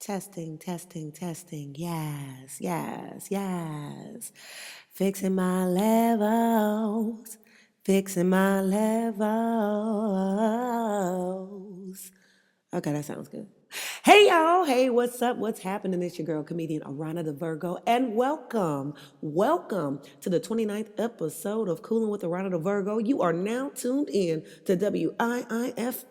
Testing, testing, testing. Yes, yes, yes. Fixing my levels. Fixing my levels. Okay, that sounds good. Hey, y'all. Hey, what's up? What's happening? It's your girl, comedian AaronaTheVirgo, and welcome to the 29th episode of Coolin With AaronaTheVirgo. You are now tuned in to WIIFM,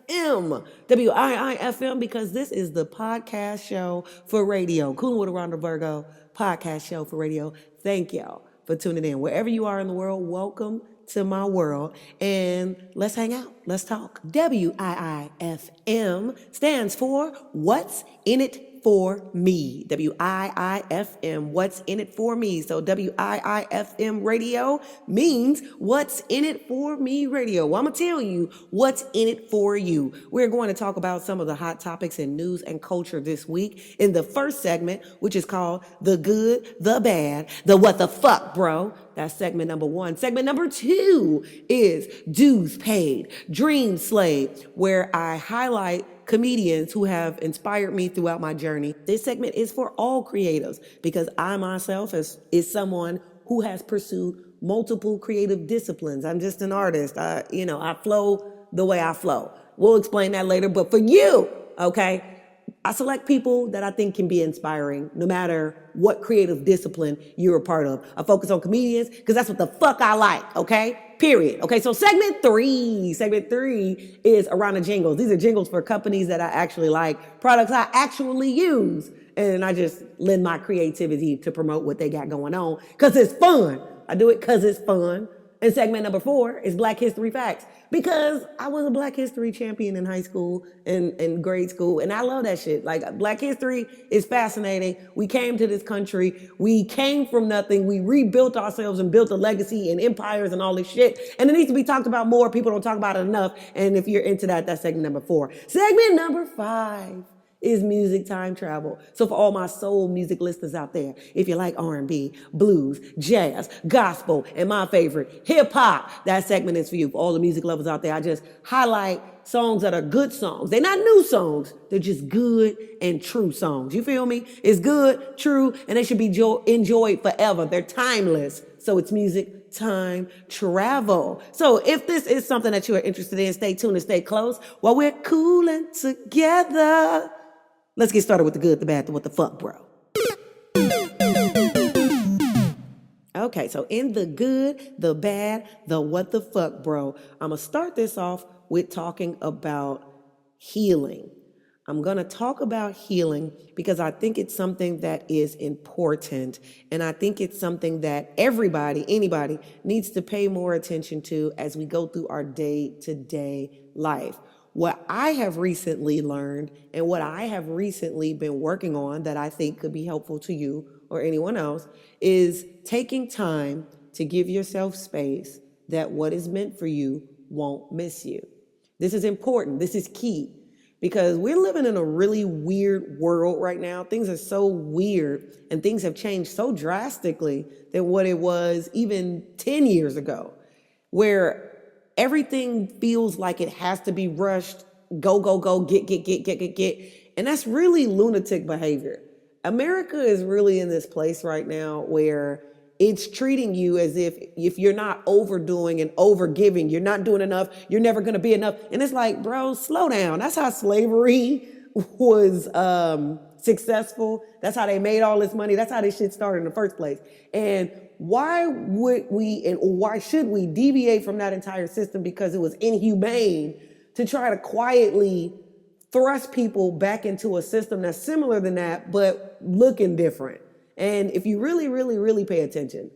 because this is the podcast show for radio. Coolin With AaronaTheVirgo, podcast show for radio. Thank y'all for tuning in. Wherever you are in the world, welcome to my world, and let's hang out. Let's talk. WIIFM stands for What's in It for Me. WIIFM, What's in It for Me. So WIIFM radio means What's in It for Me radio. Well, I'm going to tell you what's in it for you. We're going to talk about some of the hot topics in news and culture this week in the first segment, which is called The Good, The Bad, The What the Fuck, Bro. That's segment number one. Segment number two is Dues Paid, Dream Slave, where I highlight comedians who have inspired me throughout my journey. This segment is for all creatives because I myself is someone who has pursued multiple creative disciplines. I'm just an artist. I flow the way I flow. We'll explain that later. But for you, okay, I select people that I think can be inspiring no matter what creative discipline you're a part of. I focus on comedians because that's what the fuck I like, okay? Period. Okay, so segment three is around the jingles. These are jingles for companies that I actually like, products I actually use, and I just lend my creativity to promote what they got going on because it's fun. I do it because it's fun. And segment number 4 is Black History Facts, because I was a Black History champion in high school and grade school, and I love that shit. Like, Black History is fascinating. We came to this country. We came from nothing. We rebuilt ourselves and built a legacy and empires and all this shit. And it needs to be talked about more. People don't talk about it enough. And if you're into that, that's segment number 4. Segment number 5 is music time travel. So for all my soul music listeners out there, if you like R&B, blues, jazz, gospel, and my favorite, hip hop, that segment is for you. For all the music lovers out there, I just highlight songs that are good songs. They're not new songs. They're just good and true songs. You feel me? It's good, true, and they should be enjoyed forever. They're timeless. So it's music time travel. So if this is something that you are interested in, stay tuned and stay close while we're cooling together. Let's get started with the good, the bad, the what the fuck, bro. Okay, so in the good, the bad, the what the fuck, bro, I'm going to start this off with talking about healing. I'm going to talk about healing because I think it's something that is important, and I think it's something that anybody needs to pay more attention to as we go through our day-to-day life. What I have recently learned and what I have recently been working on that I think could be helpful to you or anyone else is taking time to give yourself space that what is meant for you won't miss you. This is important. This is key because we're living in a really weird world right now. Things are so weird and things have changed so drastically than what it was even 10 years ago, where everything feels like it has to be rushed, go, get. And that's really lunatic behavior. America is really in this place right now where it's treating you as if you're not overdoing and overgiving, you're not doing enough, you're never going to be enough. And it's like, bro, slow down. That's how slavery was successful. That's how they made all this money. That's how this shit started in the first place. And why would we and why should we deviate from that entire system because it was inhumane to try to quietly thrust people back into a system that's similar than that, but looking different? And if you really, really, really pay attention,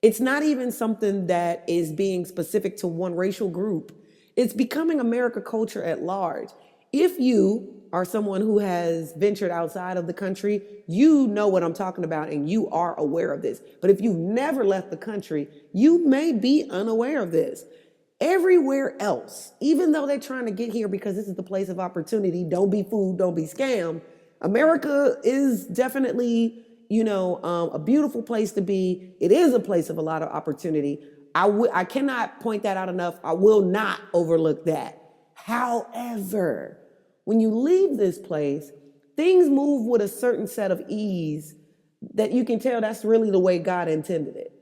it's not even something that is being specific to one racial group. It's becoming American culture at large. If you are someone who has ventured outside of the country, you know what I'm talking about and you are aware of this. But if you've never left the country, you may be unaware of this. Everywhere else, even though they're trying to get here because this is the place of opportunity, don't be fooled, don't be scammed, America is definitely, a beautiful place to be. It is a place of a lot of opportunity. I cannot point that out enough. I will not overlook that. However, when you leave this place, things move with a certain set of ease that you can tell that's really the way God intended it.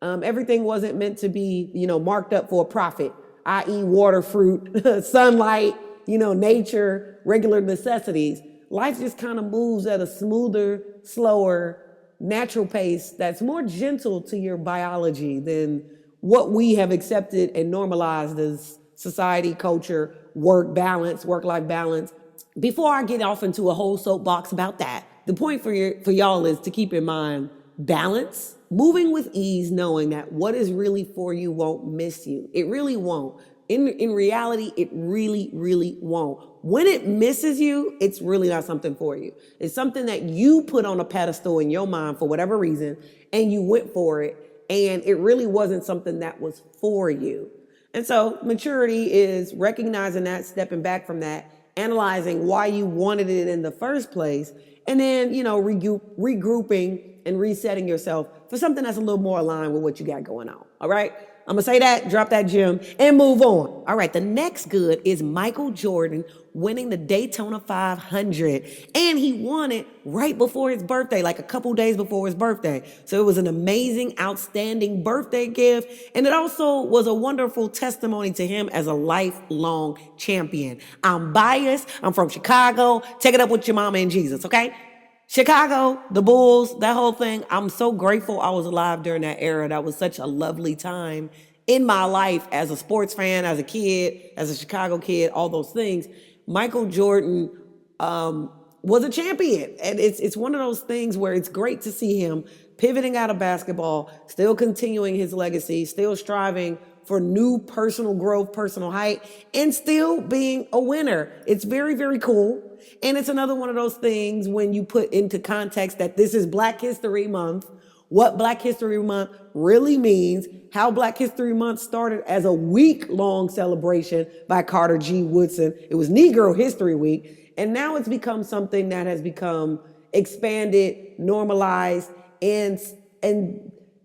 Everything wasn't meant to be, marked up for a profit, i.e. water, fruit, sunlight, nature, regular necessities. Life just kind of moves at a smoother, slower, natural pace that's more gentle to your biology than what we have accepted and normalized as society, culture, work-life balance. Before I get off into a whole soapbox about that, the point for y'all is to keep in mind balance, moving with ease, knowing that what is really for you won't miss you. It really won't. In reality, it really, really won't. When it misses you, it's really not something for you. It's something that you put on a pedestal in your mind for whatever reason, and you went for it, and it really wasn't something that was for you. And so maturity is recognizing that, stepping back from that, analyzing why you wanted it in the first place, and then, regrouping and resetting yourself for something that's a little more aligned with what you got going on. All right? I'm going to say that, drop that gem, and move on. All right, the next good is Michael Jordan winning the Daytona 500. And he won it right before his birthday, like a couple days before his birthday. So it was an amazing, outstanding birthday gift. And it also was a wonderful testimony to him as a lifelong champion. I'm biased. I'm from Chicago. Take it up with your mama and Jesus, okay? Chicago, the Bulls, that whole thing. I'm so grateful I was alive during that era. That was such a lovely time in my life as a sports fan, as a kid, as a Chicago kid, all those things. Michael Jordan was a champion. And it's one of those things where it's great to see him pivoting out of basketball, still continuing his legacy, still striving for new personal growth, personal height, and still being a winner. It's very, very cool. And it's another one of those things when you put into context that this is Black History Month, what Black History Month really means, how Black History Month started as a week-long celebration by Carter G. Woodson. It was Negro History Week. And now it's become something that has become expanded, normalized, and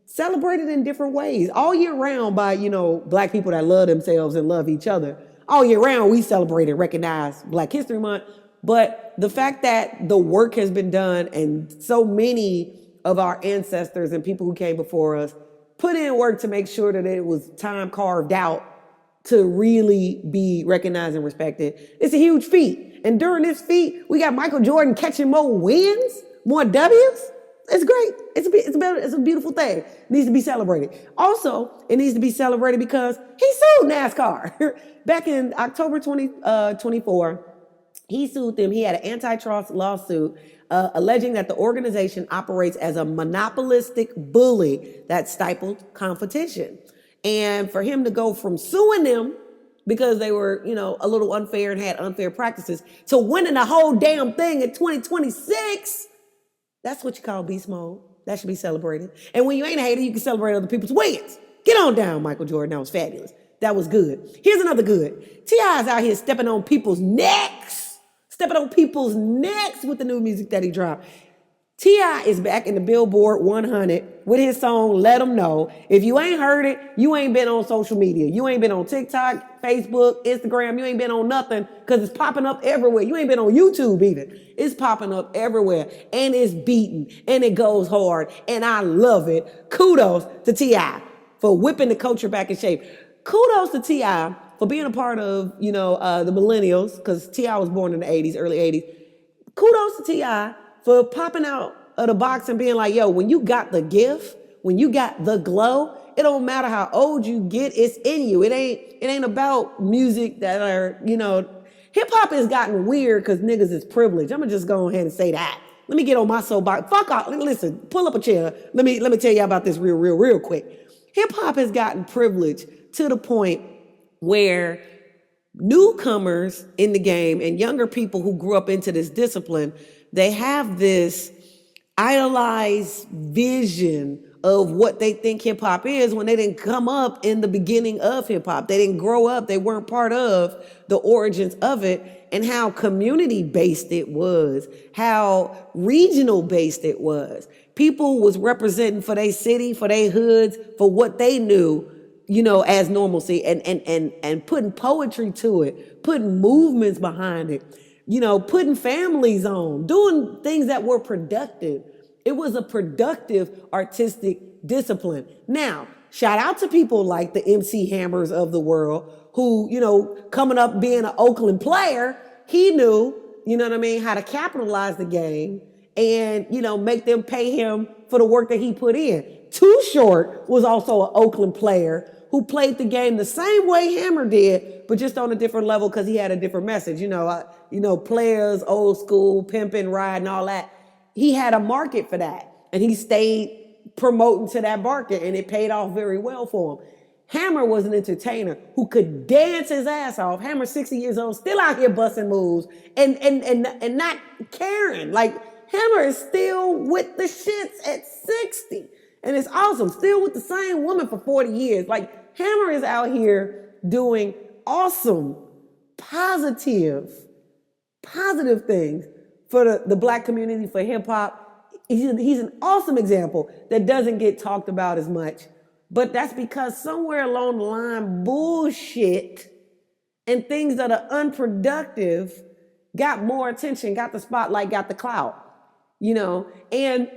celebrated in different ways all year round by, Black people that love themselves and love each other. All year round, we celebrate and recognize Black History Month. But the fact that the work has been done and so many of our ancestors and people who came before us put in work to make sure that it was time carved out to really be recognized and respected, it's a huge feat. And during this feat, we got Michael Jordan catching more wins, more W's. It's great. It's a beautiful thing. It needs to be celebrated. Also, it needs to be celebrated because he sued NASCAR. Back in October 2024, he sued them. He had an antitrust lawsuit alleging that the organization operates as a monopolistic bully that stifled competition. And for him to go from suing them because they were, a little unfair and had unfair practices to winning the whole damn thing in 2026, that's what you call beast mode. That should be celebrated. And when you ain't a hater, you can celebrate other people's wins. Get on down, Michael Jordan. That was fabulous. That was good. Here's another good. T.I.'s out here stepping on people's necks. Stepping on people's necks with the new music that he dropped. T.I. is back in the Billboard 100 with his song, Let 'Em Know. If you ain't heard it, you ain't been on social media. You ain't been on TikTok, Facebook, Instagram. You ain't been on nothing because it's popping up everywhere. You ain't been on YouTube either. It's popping up everywhere and it's beating and it goes hard and I love it. Kudos to T.I. for whipping the culture back in shape. Kudos to T.I. for being a part of, the millennials, because T.I. was born in the 80s, early 80s. Kudos to T.I. for popping out of the box and being like, yo, when you got the gift, when you got the glow, it don't matter how old you get, it's in you. It ain't about music that are, hip hop has gotten weird because niggas is privileged. I'm gonna just go ahead and say that. Let me get on my soapbox. Fuck off. Listen, pull up a chair. Let me tell you about this real quick. Hip hop has gotten privileged to the point where newcomers in the game and younger people who grew up into this discipline, they have this idolized vision of what they think hip hop is when they didn't come up in the beginning of hip hop. They didn't grow up. They weren't part of the origins of it and how community based it was, how regional based it was. People was representing for their city, for their hoods, for what they knew, as normalcy and putting poetry to it, putting movements behind it. putting families on, doing things that were productive. It was a productive artistic discipline. Now, shout out to people like the MC Hammers of the world who, coming up being an Oakland player, he knew, how to capitalize the game and, make them pay him for the work that he put in. Too Short was also an Oakland player who played the game the same way Hammer did, but just on a different level because he had a different message. Players, old school, pimping, riding, all that. He had a market for that, and he stayed promoting to that market, and it paid off very well for him. Hammer was an entertainer who could dance his ass off. Hammer, 60 years old, still out here busting moves and not caring. Like, Hammer is still with the shits at 60. And it's awesome. Still with the same woman for 40 years. Like, Hammer is out here doing awesome, positive things for the black community, for hip hop. He's an awesome example that doesn't get talked about as much. But that's because somewhere along the line, bullshit and things that are unproductive got more attention, got the spotlight, got the clout, and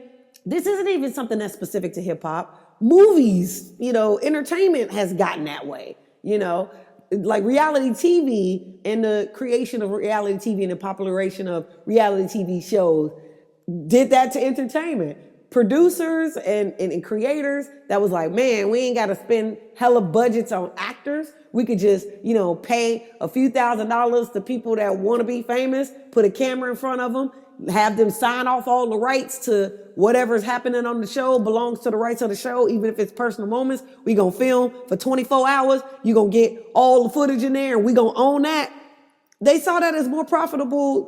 this isn't even something that's specific to hip hop. Movies, entertainment has gotten that way, like reality TV and the creation of reality TV and the popularization of reality TV shows did that to entertainment. Producers and creators that was like, man, we ain't got to spend hella budgets on actors. We could just, pay a few $1,000s to people that want to be famous, put a camera in front of them, have them sign off all the rights to whatever's happening on the show belongs to the rights of the show, even if it's personal moments. We gonna film for 24 hours. You gonna get all the footage in there and we gonna own that. They saw that as more profitable,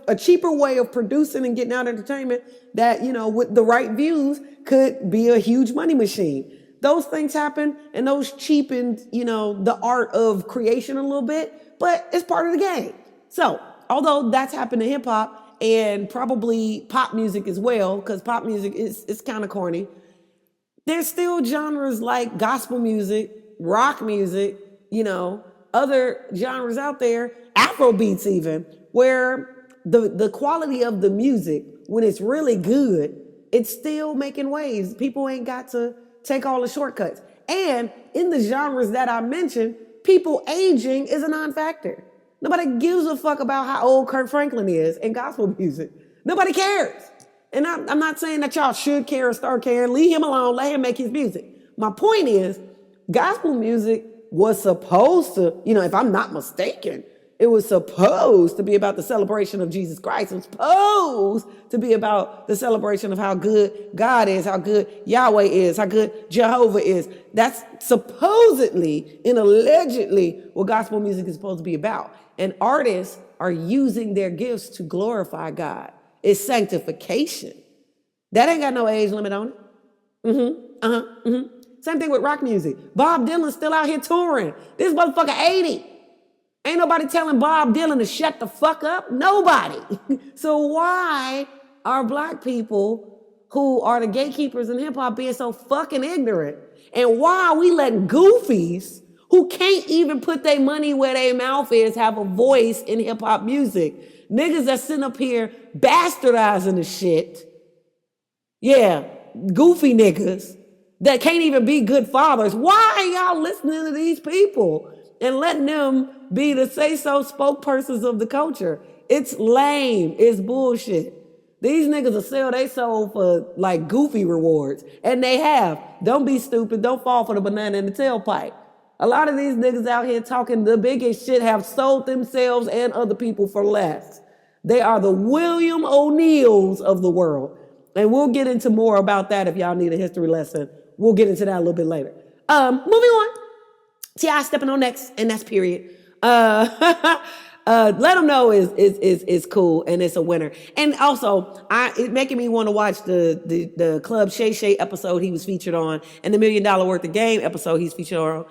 a cheaper way of producing and getting out entertainment that, with the right views could be a huge money machine. Those things happen and those cheapened, the art of creation a little bit, but it's part of the game. So although that's happened to hip hop and probably pop music as well, because pop music is kind of corny, there's still genres like gospel music, rock music, other genres out there, Afro beats even, where the quality of the music, when it's really good, it's still making waves. People ain't got to take all the shortcuts. And in the genres that I mentioned, people aging is a non-factor. Nobody gives a fuck about how old Kirk Franklin is in gospel music. Nobody cares. And I'm not saying that y'all should care or start caring. Leave him alone. Let him make his music. My point is, gospel music was supposed to, if I'm not mistaken, it was supposed to be about the celebration of Jesus Christ. It was supposed to be about the celebration of how good God is, how good Yahweh is, how good Jehovah is. That's supposedly and allegedly what gospel music is supposed to be about. And artists are using their gifts to glorify God. It's sanctification. That ain't got no age limit on it. Same thing with rock music. Bob Dylan's still out here touring. This motherfucker 80. Ain't nobody telling Bob Dylan to shut the fuck up. Nobody. So why are black people who are the gatekeepers in hip hop being so fucking ignorant? And why are we letting goofies who can't even put their money where their mouth is have a voice in hip hop music? Niggas that sitting up here bastardizing the shit. Yeah, goofy niggas that can't even be good fathers. Why are y'all listening to these people and letting them be the say-so spokespersons of the culture? It's lame. It's bullshit. These niggas will sell their soul for like goofy rewards. And they have. Don't be stupid. Don't fall for the banana in the tailpipe. A lot of these niggas out here talking the biggest shit have sold themselves and other people for less. They are the William O'Neills of the world. And we'll get into more about that if y'all need a history lesson. We'll get into that a little bit later. Moving on. T.I. stepping on next, and that's period. Let them know is cool, and it's a winner. And also, it's making me want to watch the Club Shay Shay episode he was featured on, and the $1 Million Worth of Game episode he's featured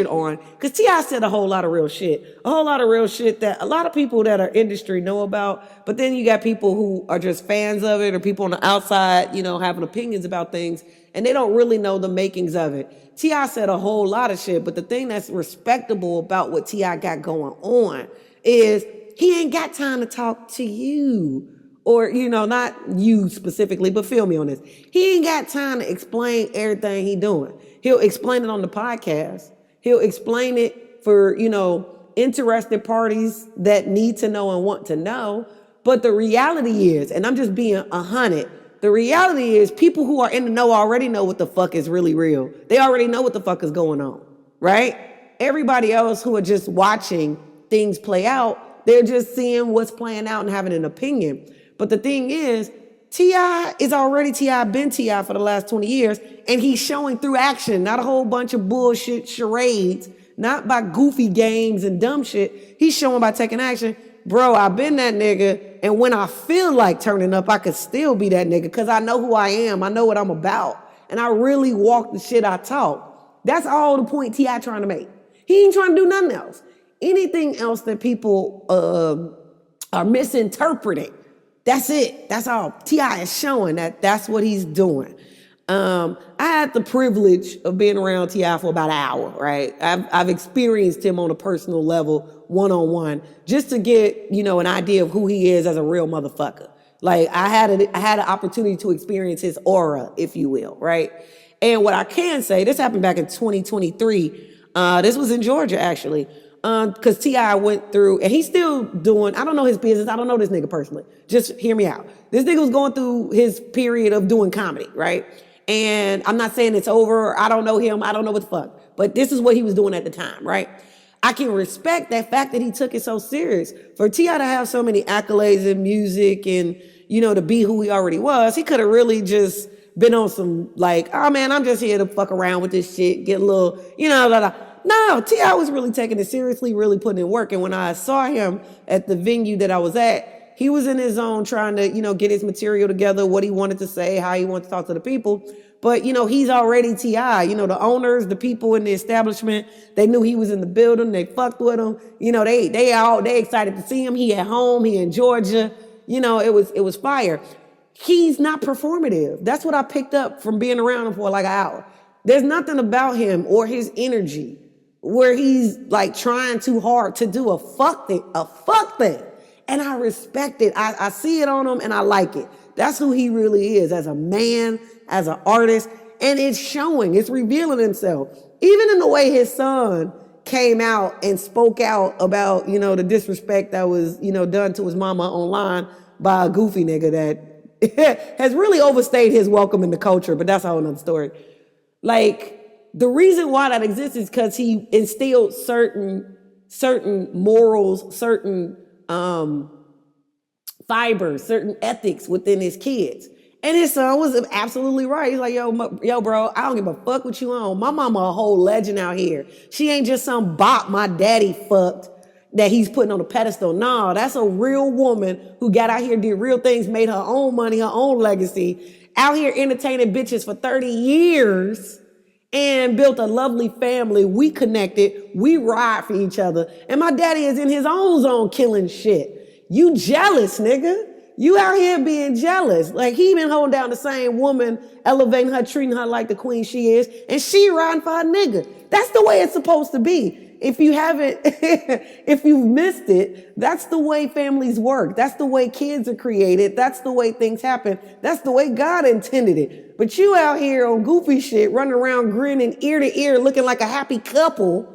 on. Because T.I. said a whole lot of real shit. A whole lot of real shit that a lot of people that are industry know about, but then you got people who are just fans of it, or people on the outside, having opinions about things, and they don't really know the makings of it. T.I. said a whole lot of shit, but the thing that's respectable about what T.I. got going on is he ain't got time to talk to you. Or, not you specifically, but feel me on this. He ain't got time to explain everything he doing. He'll explain it on the podcast. He'll explain it for, interested parties that need to know and want to know. But the reality is, and I'm just being 100, the reality is people who are in the know already know what the fuck is really real. They already know what the fuck is going on, right? Everybody else who are just watching things play out, they're just seeing what's playing out and having an opinion. But the thing is, T.I. is already T.I., been T.I. for the last 20 years, and he's showing through action, not a whole bunch of bullshit charades, not by goofy games and dumb shit. He's showing by taking action. Bro, I've been that nigga, and when I feel like turning up, I could still be that nigga because I know who I am. I know what I'm about, and I really walk the shit I talk. That's all the point T.I. trying to make. He ain't trying to do nothing else. Anything else that people are misinterpreting, that's it. That's all. T.I. is showing that's what he's doing. I had the privilege of being around T.I. for about an hour, right? I've experienced him on a personal level, one-on-one, just to get, an idea of who he is as a real motherfucker. Like, I had an opportunity to experience his aura, if you will, right? And what I can say, this happened back in 2023. This was in Georgia, actually. Because T.I. went through, and he's still doing, I don't know his business, I don't know this nigga personally. Just hear me out. This nigga was going through his period of doing comedy, right? And I'm not saying it's over, I don't know him, I don't know what the fuck. But this is what he was doing at the time, right? I can respect that fact that he took it so serious. For T.I. to have so many accolades in music and, to be who he already was, he could have really just been on some, like, oh man, I'm just here to fuck around with this shit, get a little, blah, blah. No, T.I. was really taking it seriously, really putting in work. And when I saw him at the venue that I was at, he was in his zone trying to, get his material together, what he wanted to say, how he wanted to talk to the people. But, he's already T.I. The owners, the people in the establishment, they knew he was in the building. They fucked with him. They excited to see him. He at home. He in Georgia. It was fire. He's not performative. That's what I picked up from being around him for like an hour. There's nothing about him or his energy where he's like trying too hard to do a fuck thing. And I respect it. I see it on him and I like it. That's who he really is as a man, as an artist. And it's showing, it's revealing himself. Even in the way his son came out and spoke out about, the disrespect that was, done to his mama online by a goofy nigga that has really overstayed his welcome in the culture, but that's a whole nother story. Like, the reason why that exists is because he instilled certain morals, certain fibers, certain ethics within his kids. And his son was absolutely right. He's like, yo, bro, I don't give a fuck what you on. My mama a whole legend out here. She ain't just some bop my daddy fucked that he's putting on a pedestal. Nah, that's a real woman who got out here, did real things, made her own money, her own legacy, out here entertaining bitches for 30 years. And built a lovely family. We connected. We ride for each other. And my daddy is in his own zone killing shit. You jealous, nigga. You out here being jealous. Like, he been holding down the same woman, elevating her, treating her like the queen she is. And she riding for her nigga. That's the way it's supposed to be. If you haven't, if you've missed it, that's the way families work. That's the way kids are created. That's the way things happen. That's the way God intended it. But you out here on goofy shit, running around grinning ear to ear, looking like a happy couple.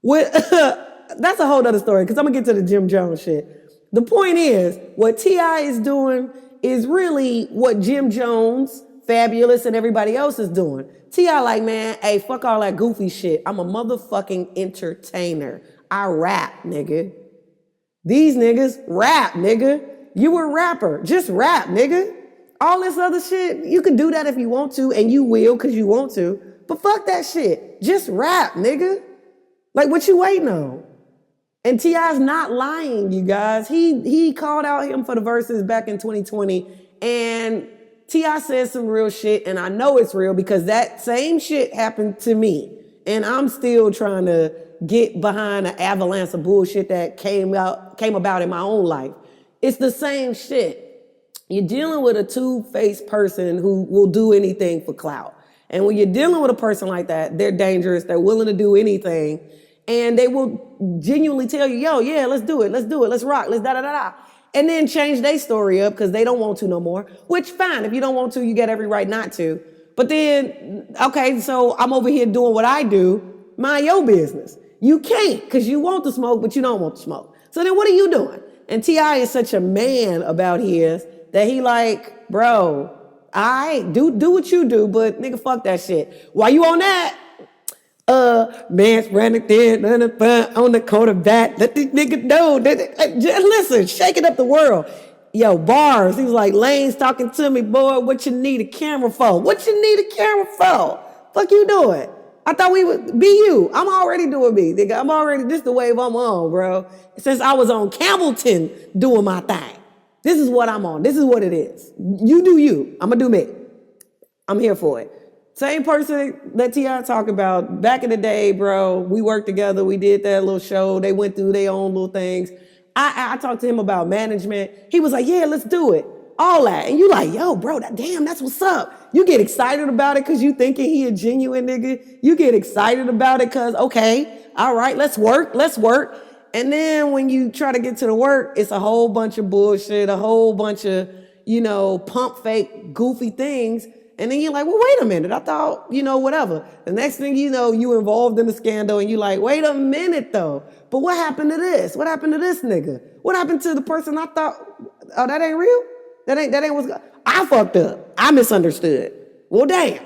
With that's a whole other story, because I'm going to get to the Jim Jones shit. The point is, what T.I. is doing is really what Jim Jones, Fabulous, and everybody else is doing. T.I. like, man, hey, fuck all that goofy shit. I'm a motherfucking entertainer. I rap, nigga. These niggas rap, nigga. You a rapper. Just rap, nigga. All this other shit, you can do that if you want to, and you will because you want to. But fuck that shit. Just rap, nigga. Like, what you waiting on? And T.I.'s not lying, you guys. He called out him for the verses back in 2020, and T.I. said some real shit, and I know it's real because that same shit happened to me. And I'm still trying to get behind an avalanche of bullshit that came about in my own life. It's the same shit. You're dealing with a two-faced person who will do anything for clout. And when you're dealing with a person like that, they're dangerous. They're willing to do anything. And they will genuinely tell you, yo, yeah, let's do it, let's rock, let's da-da-da-da. And then change their story up because they don't want to no more, which fine. If you don't want to, you got every right not to. But then, okay, so I'm over here doing what I do, mind your business. You can't because you want to smoke, but you don't want to smoke. So then what are you doing? And T.I. is such a man about his that he like, bro, I do what you do, but nigga, fuck that shit. Why you on that? Man's running there, on the quarterback. Let these niggas know. Just listen, shaking up the world. Yo, bars. He was like, Lane's talking to me, boy. What you need a camera for? What you need a camera for? Fuck you doing? I thought we would be you. I'm already doing me, nigga. I'm already, this the wave I'm on, bro. Since I was on Campbellton doing my thing. This is what I'm on. This is what it is. You do you. I'm gonna do me. I'm here for it. Same person that T.I. talked about back in the day, bro. We worked together. We did that little show. They went through their own little things. I talked to him about management. He was like, yeah, let's do it. All that. And you like, yo, bro, damn, that's what's up. You get excited about it because you thinking he a genuine nigga. You get excited about it because, okay, all right, let's work. And then when you try to get to the work, it's a whole bunch of bullshit, a whole bunch of, pump fake, goofy things. And then you're like, well, wait a minute. I thought, whatever. The next thing you know, you involved in the scandal and you like, wait a minute though. But what happened to this? What happened to this nigga? What happened to the person I thought, oh, that ain't real? That ain't what's I fucked up. I misunderstood. Well, damn.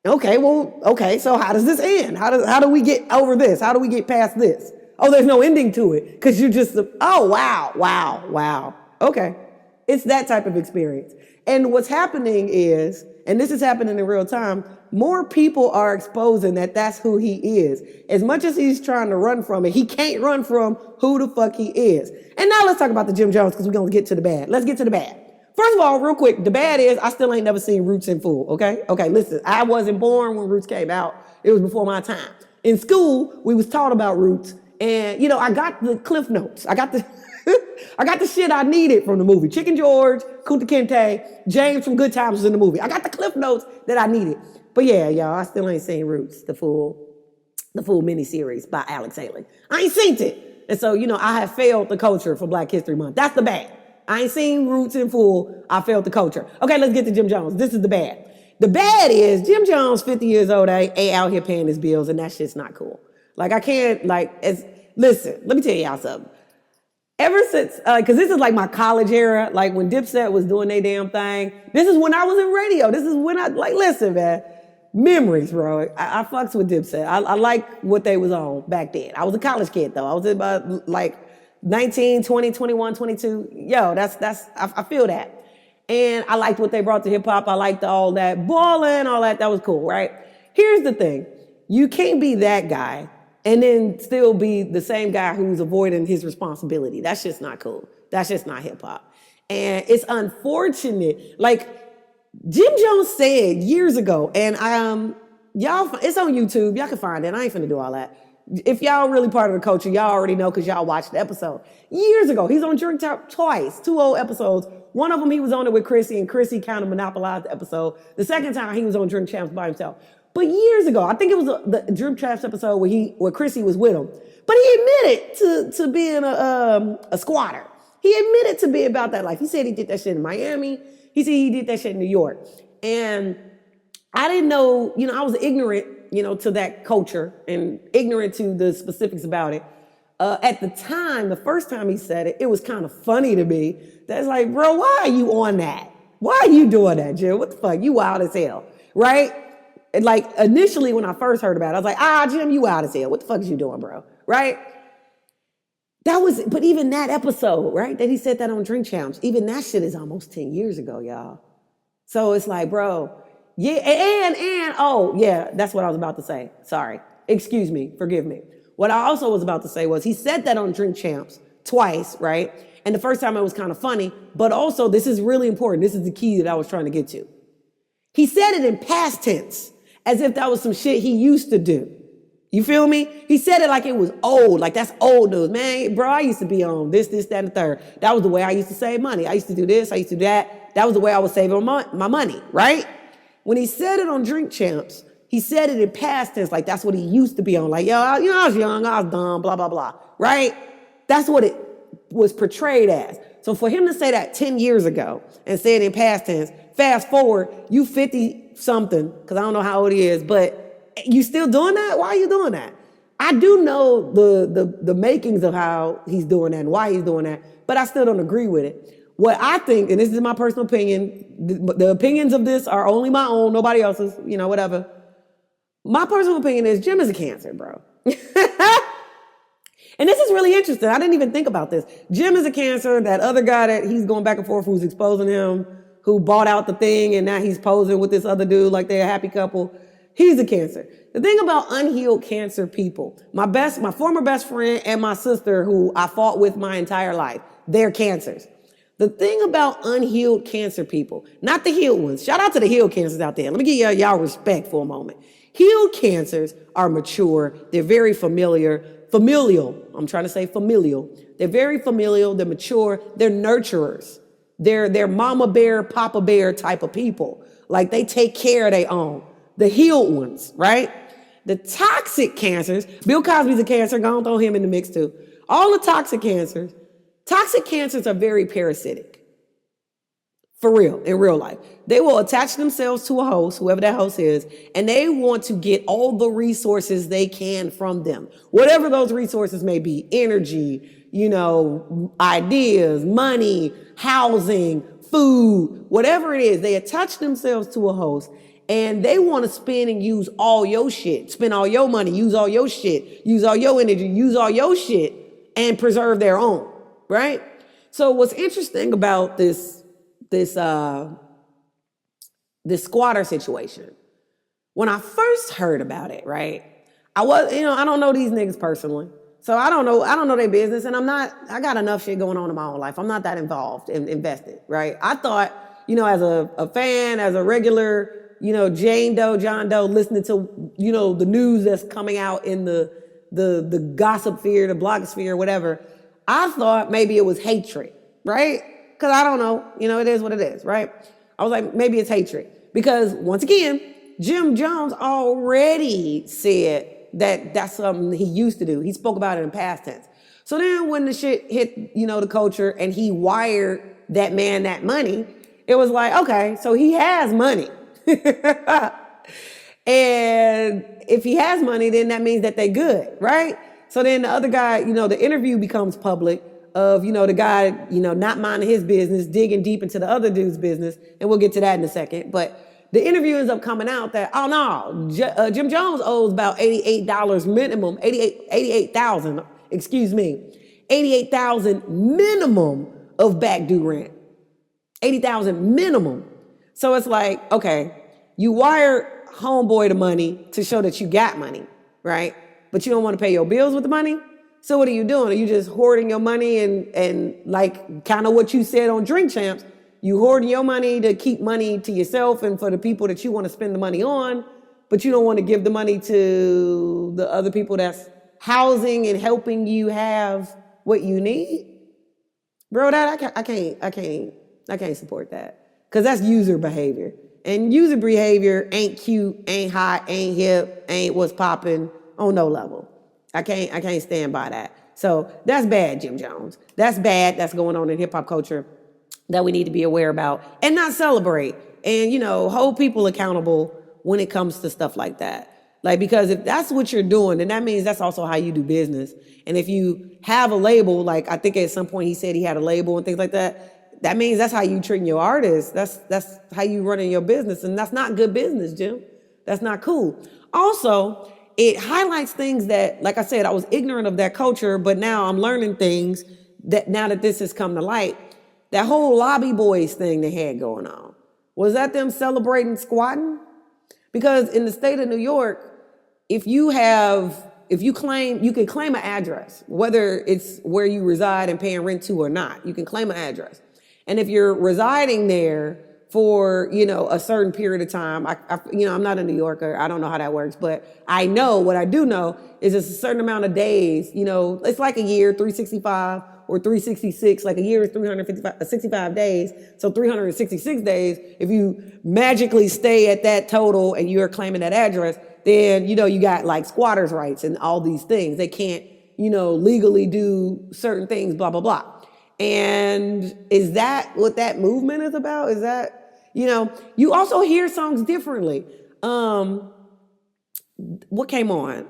Okay. So how does this end? How do we get over this? How do we get past this? Oh, there's no ending to it. Because you just, oh, wow. Okay. It's that type of experience. And what's happening is, and this is happening in real time, more people are exposing that that's who he is. As much as he's trying to run from it, he can't run from who the fuck he is. And now let's talk about the Jim Jones because we're going to get to the bad. Let's get to the bad. First of all, real quick, the bad is I still ain't never seen Roots in full, okay? Okay, listen, I wasn't born when Roots came out. It was before my time. In school, we was taught about Roots, and, I got the cliff notes. I got the I got the shit I needed from the movie. Chicken George, Kunta Kinte, James from Good Times was in the movie. I got the cliff notes that I needed. But yeah, y'all, I still ain't seen Roots, the full miniseries by Alex Haley. I ain't seen it. And so, I have failed the culture for Black History Month. That's the bad. I ain't seen Roots in full. I failed the culture. Okay, let's get to Jim Jones. This is the bad. The bad is Jim Jones, 50 years old, ain't out here paying his bills, and that shit's not cool. Like, I can't, listen, let me tell y'all something. Ever since, because this is like my college era, like when Dipset was doing their damn thing. This is when I was in radio. This is when listen, man. Memories, bro. I fucks with Dipset. I like what they was on back then. I was a college kid, though. I was about, 19, 20, 21, 22. Yo, I feel that. And I liked what they brought to hip-hop. I liked all that balling, all that. That was cool, right? Here's the thing. You can't be that guy and then still be the same guy who's avoiding his responsibility. That's just not cool. That's just not hip hop. And it's unfortunate. Like Jim Jones said years ago, and y'all, it's on YouTube. Y'all can find it. I ain't finna do all that. If y'all really part of the culture, y'all already know because y'all watched the episode. Years ago, he's on Drink Talk twice, 2 old episodes. One of them, he was on it with Chrissy, and Chrissy kind of monopolized the episode. The second time, he was on Drink Champs by himself. But years ago, I think it was the Drip Traps episode where Chrissy was with him. But he admitted to being a squatter. He admitted to be about that life. He said he did that shit in Miami. He said he did that shit in New York. And I didn't know, I was ignorant, to that culture and ignorant to the specifics about it. At the time, the first time he said it, it was kind of funny to me. That's like, bro, why are you on that? Why are you doing that, Jim? What the fuck? You wild as hell, right? And initially when I first heard about it, I was like, Jim, you wild as hell. What the fuck is you doing, bro? Right? But even that episode, right, that he said that on Drink Champs, even that shit is almost 10 years ago, y'all. So it's like, bro, yeah, that's what I was about to say. Sorry. Excuse me. Forgive me. What I also was about to say was he said that on Drink Champs twice, right? And the first time it was kind of funny, but also this is really important. This is the key that I was trying to get to. He said it in past tense, as if that was some shit he used to do. You feel me? He said it like it was old, like that's old news. Man, bro, I used to be on this, that, and the third. That was the way I used to save money. I used to do this, I used to do that. That was the way I was saving my money, right? When he said it on Drink Champs, He said it in past tense, like that's what he used to be on. Like, yo, I was young, I was dumb, blah, blah, blah, right? That's what it was portrayed as. So for him to say that 10 years ago and say it in past tense, fast forward, you 50-something, because I don't know how old he is, but you still doing that? Why are you doing that? I do know the makings of how he's doing that and why he's doing that, but I still don't agree with it. What I think, and this is my personal opinion, the opinions of this are only my own, nobody else's, whatever. My personal opinion is Jim is a cancer, bro. And this is really interesting. I didn't even think about this. Jim is a cancer. That other guy that he's going back and forth who's exposing him, who bought out the thing, and now he's posing with this other dude like they're a happy couple. He's a cancer. The thing about unhealed cancer people, my former best friend and my sister who I fought with my entire life, they're cancers. The thing about unhealed cancer people, not the healed ones. Shout out to the healed cancers out there. Let me give y'all respect for a moment. Healed cancers are mature. They're very familial. I'm trying to say familial. They're very familial. They're mature. They're nurturers. They're mama bear, papa bear type of people. Like they take care of their own. The healed ones, right? The toxic cancers, Bill Cosby's a cancer. Go on, throw him in the mix too. All the toxic cancers are very parasitic. For real, in real life. They will attach themselves to a host, whoever that host is, and they want to get all the resources they can from them. Whatever those resources may be, energy, ideas, money, housing, food, whatever it is, they attach themselves to a host and they want to spend and use all your shit, spend all your money, use all your shit, use all your energy, use all your shit and preserve their own, right? So what's interesting about this squatter situation. When I first heard about it, right? I don't know these niggas personally. So I don't know their business, and I got enough shit going on in my own life. I'm not that involved and invested, right? I thought, as a fan, as a regular, John Doe, listening to, the news that's coming out in the gossip sphere, the blogosphere, whatever, I thought maybe it was hatred, right? Because I don't know, it is what it is, right? I was like, maybe it's hatred. Because once again, Jim Jones already said that that's something he used to do. He spoke about it in past tense. So then when the shit hit, the culture and he wired that man that money, it was like, okay, so he has money. And if he has money, then that means that they good, right? So then the other guy, the interview becomes public of, the guy, not minding his business, digging deep into the other dude's business. And we'll get to that in a second. But the interview ends up coming out that, oh no, Jim Jones owes about $88 minimum, $88,000 minimum of back due rent. $80,000 minimum. So it's like, okay, you wire homeboy the money to show that you got money, right? But you don't want to pay your bills with the money? So what are you doing? Are you just hoarding your money and like kind of what you said on Drink Champs, you hoarding your money to keep money to yourself and for the people that you want to spend the money on, but you don't want to give the money to the other people that's housing and helping you have what you need? Bro, I can't support that. Because that's user behavior. And user behavior ain't cute, ain't hot, ain't hip, ain't what's popping on no level. I can't stand by that. So that's bad, Jim Jones. That's bad. That's going on in hip hop culture that we need to be aware about and not celebrate and, hold people accountable when it comes to stuff like that. Like, because if that's what you're doing, then that means that's also how you do business. And if you have a label, like I think at some point he said he had a label and things like that, that means that's how you treating your artists. That's how you running your business. And that's not good business, Jim. That's not cool. Also, it highlights things that, like I said, I was ignorant of that culture, but now I'm learning things that now that this has come to light. That whole lobby boys thing they had going on. Was that them celebrating squatting? Because in the state of New York, you can claim an address, whether it's where you reside and paying rent to or not. You can claim an address. And if you're residing there for, a certain period of time, I'm not a New Yorker. I don't know how that works, but what I do know is it's a certain amount of days, it's like a year, 365, or 366, like a year is 365 days. So 366 days, if you magically stay at that total and you're claiming that address, then, you got like squatters' rights and all these things. They can't, legally do certain things, blah, blah, blah. And is that what that movement is about? Is that, you also hear songs differently. What came on?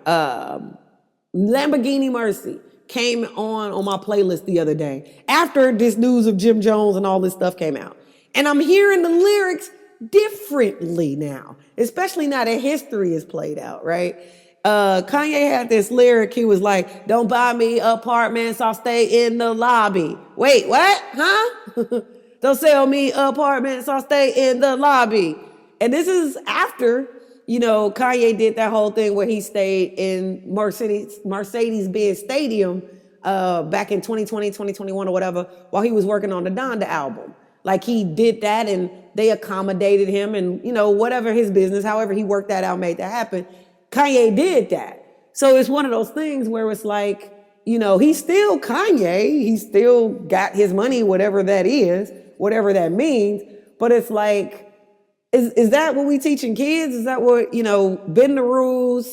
Lamborghini Mercy came on my playlist the other day after this news of Jim Jones and all this stuff came out. And I'm hearing the lyrics differently now, especially now that history is played out, right? Kanye had this lyric. He was like, don't buy me apartments, I'll stay in the lobby. Wait, what? Huh? Don't sell me apartments, I'll stay in the lobby. And this is after, Kanye did that whole thing where he stayed in Mercedes-Benz Stadium back in 2020, 2021 or whatever, while he was working on the Donda album. Like he did that and they accommodated him and, whatever his business, however he worked that out, made that happen. Kanye did that. So it's one of those things where it's like, he's still Kanye. He still got his money, whatever that is, whatever that means. But it's like, is that what we teaching kids? Is that what, bend the rules?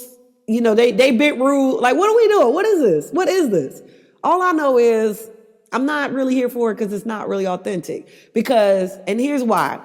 They bent rules. Like, what are we doing? What is this? What is this? All I know is I'm not really here for it because it's not really authentic. And here's why.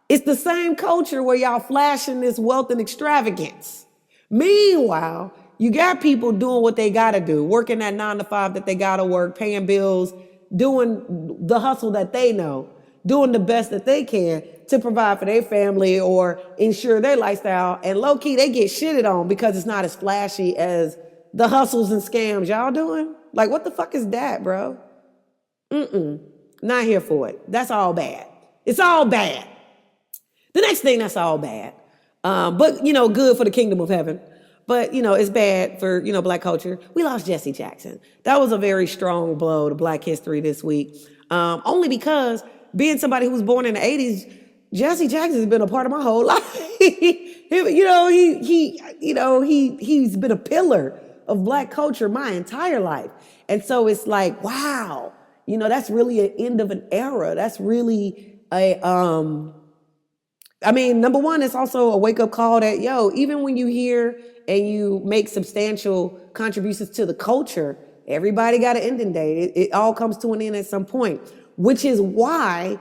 It's the same culture where y'all flashing this wealth and extravagance. Meanwhile, you got people doing what they got to do, working that 9 to 5 that they got to work, paying bills, doing the hustle that they know, doing the best that they can to provide for their family or ensure their lifestyle. And low key, they get shitted on because it's not as flashy as the hustles and scams y'all doing. Like, what the fuck is that, bro? Not here for it. That's all bad. It's all bad. The next thing that's all bad. But, good for the kingdom of heaven. But, it's bad for, black culture. We lost Jesse Jackson. That was a very strong blow to black history this week. Only because being somebody who was born in the 80s, Jesse Jackson has been a part of my whole life. He's been a pillar of black culture my entire life. And so it's like, wow, that's really an end of an era. That's really number one, it's also a wake-up call that, even when you hear and you make substantial contributions to the culture, everybody got an ending date. It all comes to an end at some point, which is why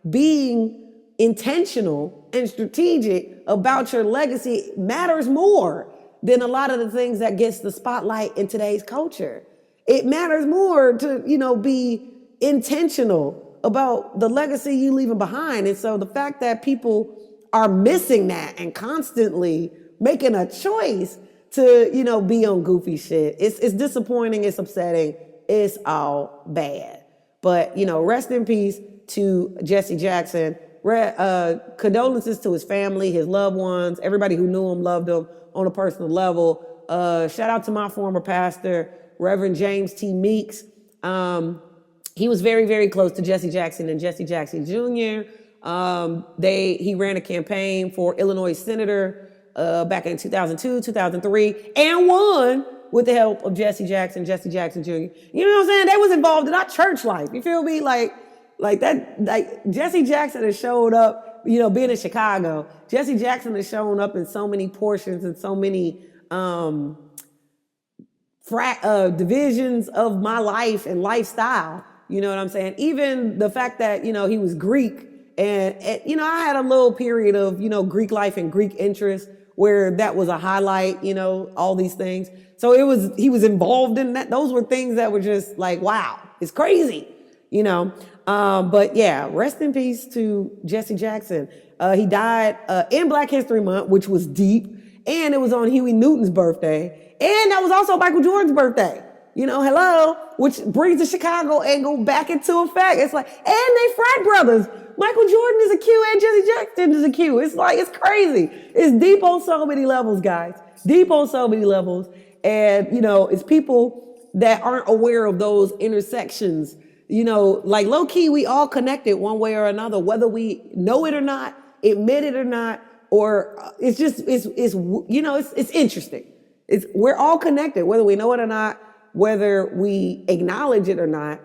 being intentional and strategic about your legacy matters more than a lot of the things that gets the spotlight in today's culture. It matters more to, be intentional about the legacy you leaving behind. And so the fact that people are missing that and constantly making a choice to, be on goofy shit, it's disappointing, it's upsetting, it's all bad. But, rest in peace to Jesse Jackson. Condolences to his family, his loved ones, everybody who knew him, loved him on a personal level. Shout out to my former pastor, Reverend James T. Meeks. He was very, very close to Jesse Jackson and Jesse Jackson Jr. He ran a campaign for Illinois senator back in 2002, 2003, and won with the help of Jesse Jackson Jr. You know what I'm saying? They was involved in our church life. You feel me? Like Jesse Jackson has showed up, being in Chicago. Jesse Jackson has shown up in so many portions and so many divisions of my life and lifestyle. You know what I'm saying? Even the fact that, he was Greek and I had a little period of, Greek life and Greek interest where that was a highlight, all these things. So he was involved in that. Those were things that were just like, wow, it's crazy, But yeah, rest in peace to Jesse Jackson. He died in Black History Month, which was deep. And it was on Huey Newton's birthday. And that was also Michael Jordan's birthday. Hello, which brings the Chicago angle back into effect. It's like, and they frat brothers. Michael Jordan is a Q and Jesse Jackson is a Q. It's like, it's crazy. It's deep on so many levels, guys. Deep on so many levels. And, it's people that aren't aware of those intersections. Like low key, we all connected one way or another, whether we know it or not, admit it or not, or it's just, it's interesting. We're all connected, whether we know it or not, whether we acknowledge it or not.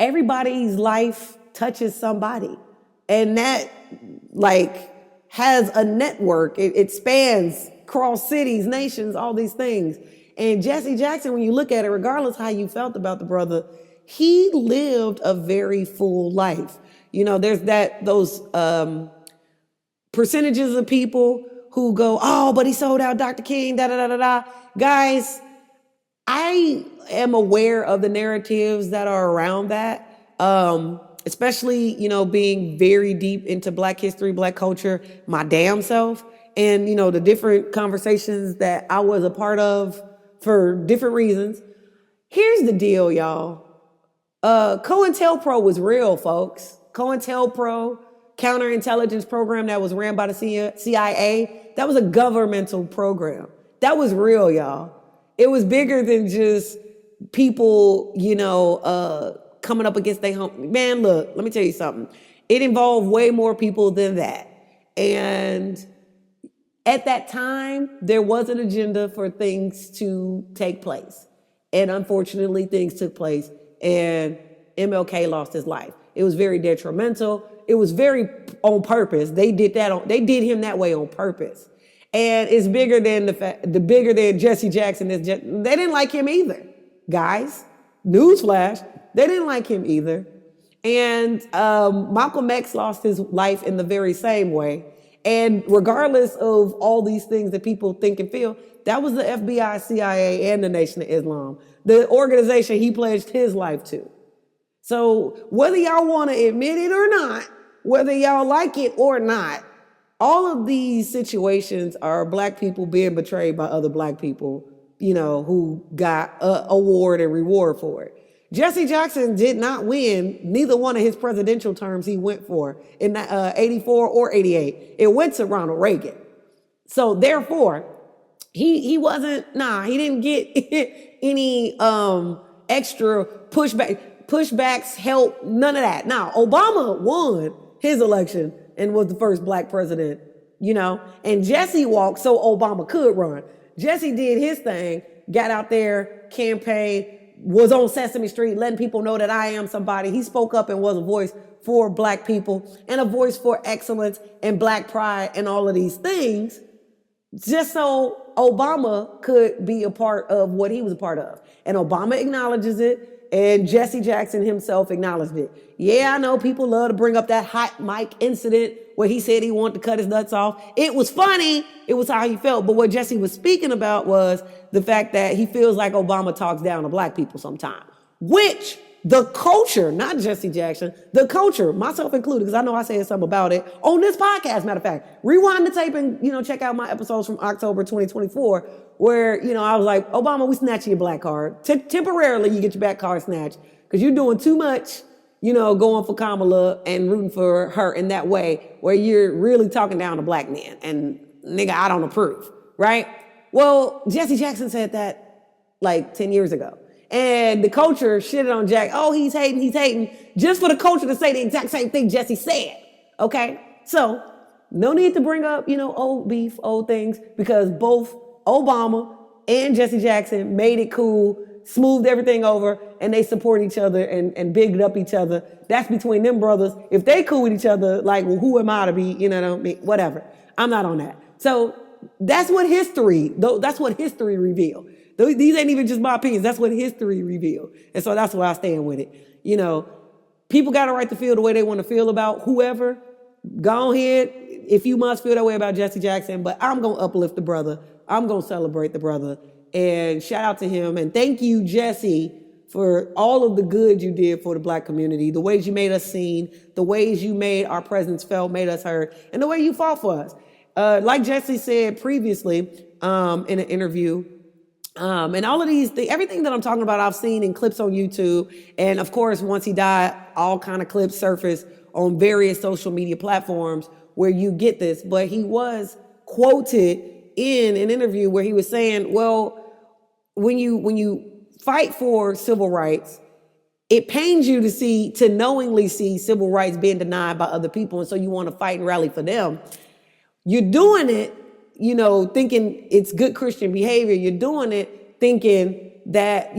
Everybody's life touches somebody, and that like has a network. It spans across cities, nations, all these things. And Jesse Jackson, when you look at it, regardless how you felt about the brother, he lived a very full life. There's those percentages of people who go, oh, but he sold out Dr. King, da da da da da. Guys, I am aware of the narratives that are around that, especially, being very deep into Black history, Black culture, my damn self, and, the different conversations that I was a part of for different reasons. Here's the deal, y'all. COINTELPRO was real, folks. COINTELPRO, counterintelligence program that was ran by the CIA, that was a governmental program. That was real, y'all. It was bigger than just people, coming up against their home. Man, look, let me tell you something. It involved way more people than that. And at that time, there was an agenda for things to take place. And unfortunately, things took place, and MLK lost his life. It was very detrimental. It was very on purpose. They did him that way on purpose. And it's bigger than bigger than Jesse Jackson is. They didn't like him either, guys. Newsflash, they didn't like him either. And Malcolm X lost his life in the very same way. And regardless of all these things that people think and feel, that was the FBI, CIA, and the Nation of Islam, the organization he pledged his life to. So whether y'all want to admit it or not, whether y'all like it or not, all of these situations are Black people being betrayed by other Black people, who got an award and reward for it. Jesse Jackson did not win neither one of his presidential terms he went for in 84 or 88. It went to Ronald Reagan. So therefore, he didn't get any extra pushbacks, help, none of that. Now, Obama won his election and was the first Black president, and Jesse walked so Obama could run. Jesse did his thing, got out there, campaigned, was on Sesame Street, letting people know that I am somebody. He spoke up and was a voice for Black people and a voice for excellence and Black pride and all of these things, just so Obama could be a part of what he was a part of. And Obama acknowledges it, and Jesse Jackson himself acknowledged it. Yeah, I know people love to bring up that hot mic incident where he said he wanted to cut his nuts off. It was funny. It was how he felt. But what Jesse was speaking about was the fact that he feels like Obama talks down to Black people sometimes, which the culture, not Jesse Jackson, the culture, myself included, because I know I said something about it on this podcast, matter of fact. Rewind the tape and, check out my episodes from October 2024, where, I was like, Obama, we snatching your Black card. Temporarily, you get your Black card snatched because you're doing too much, going for Kamala and rooting for her in that way where you're really talking down to Black men. And nigga, I don't approve, right? Well, Jesse Jackson said that like 10 years ago. And the culture shitted on Jack. Oh, he's hating, just for the culture to say the exact same thing Jesse said. Okay? So, no need to bring up, old beef, old things, because both Obama and Jesse Jackson made it cool, smoothed everything over, and they support each other and bigged up each other. That's between them brothers. If they cool with each other, like, well, who am I to be, whatever. I'm not on that. So, that's what history revealed. These ain't even just my opinions. That's what history revealed. And so that's why I stand with it. People got a right to feel the way they want to feel about whoever. Go ahead if you must feel that way about Jesse Jackson, but I'm going to uplift the brother. I'm going to celebrate the brother and shout out to him. And thank you, Jesse, for all of the good you did for the Black community, the ways you made us seen, the ways you made our presence felt, made us heard, and the way you fought for us. Like Jesse said previously in an interview, and all of these things, everything that I'm talking about, I've seen in clips on YouTube. And of course, once he died, all kind of clips surfaced on various social media platforms where you get this. But he was quoted in an interview where he was saying, well, when you fight for civil rights, it pains you to knowingly see civil rights being denied by other people. And so you want to fight and rally for them. You're doing it, thinking it's good Christian behavior. You're doing it thinking that,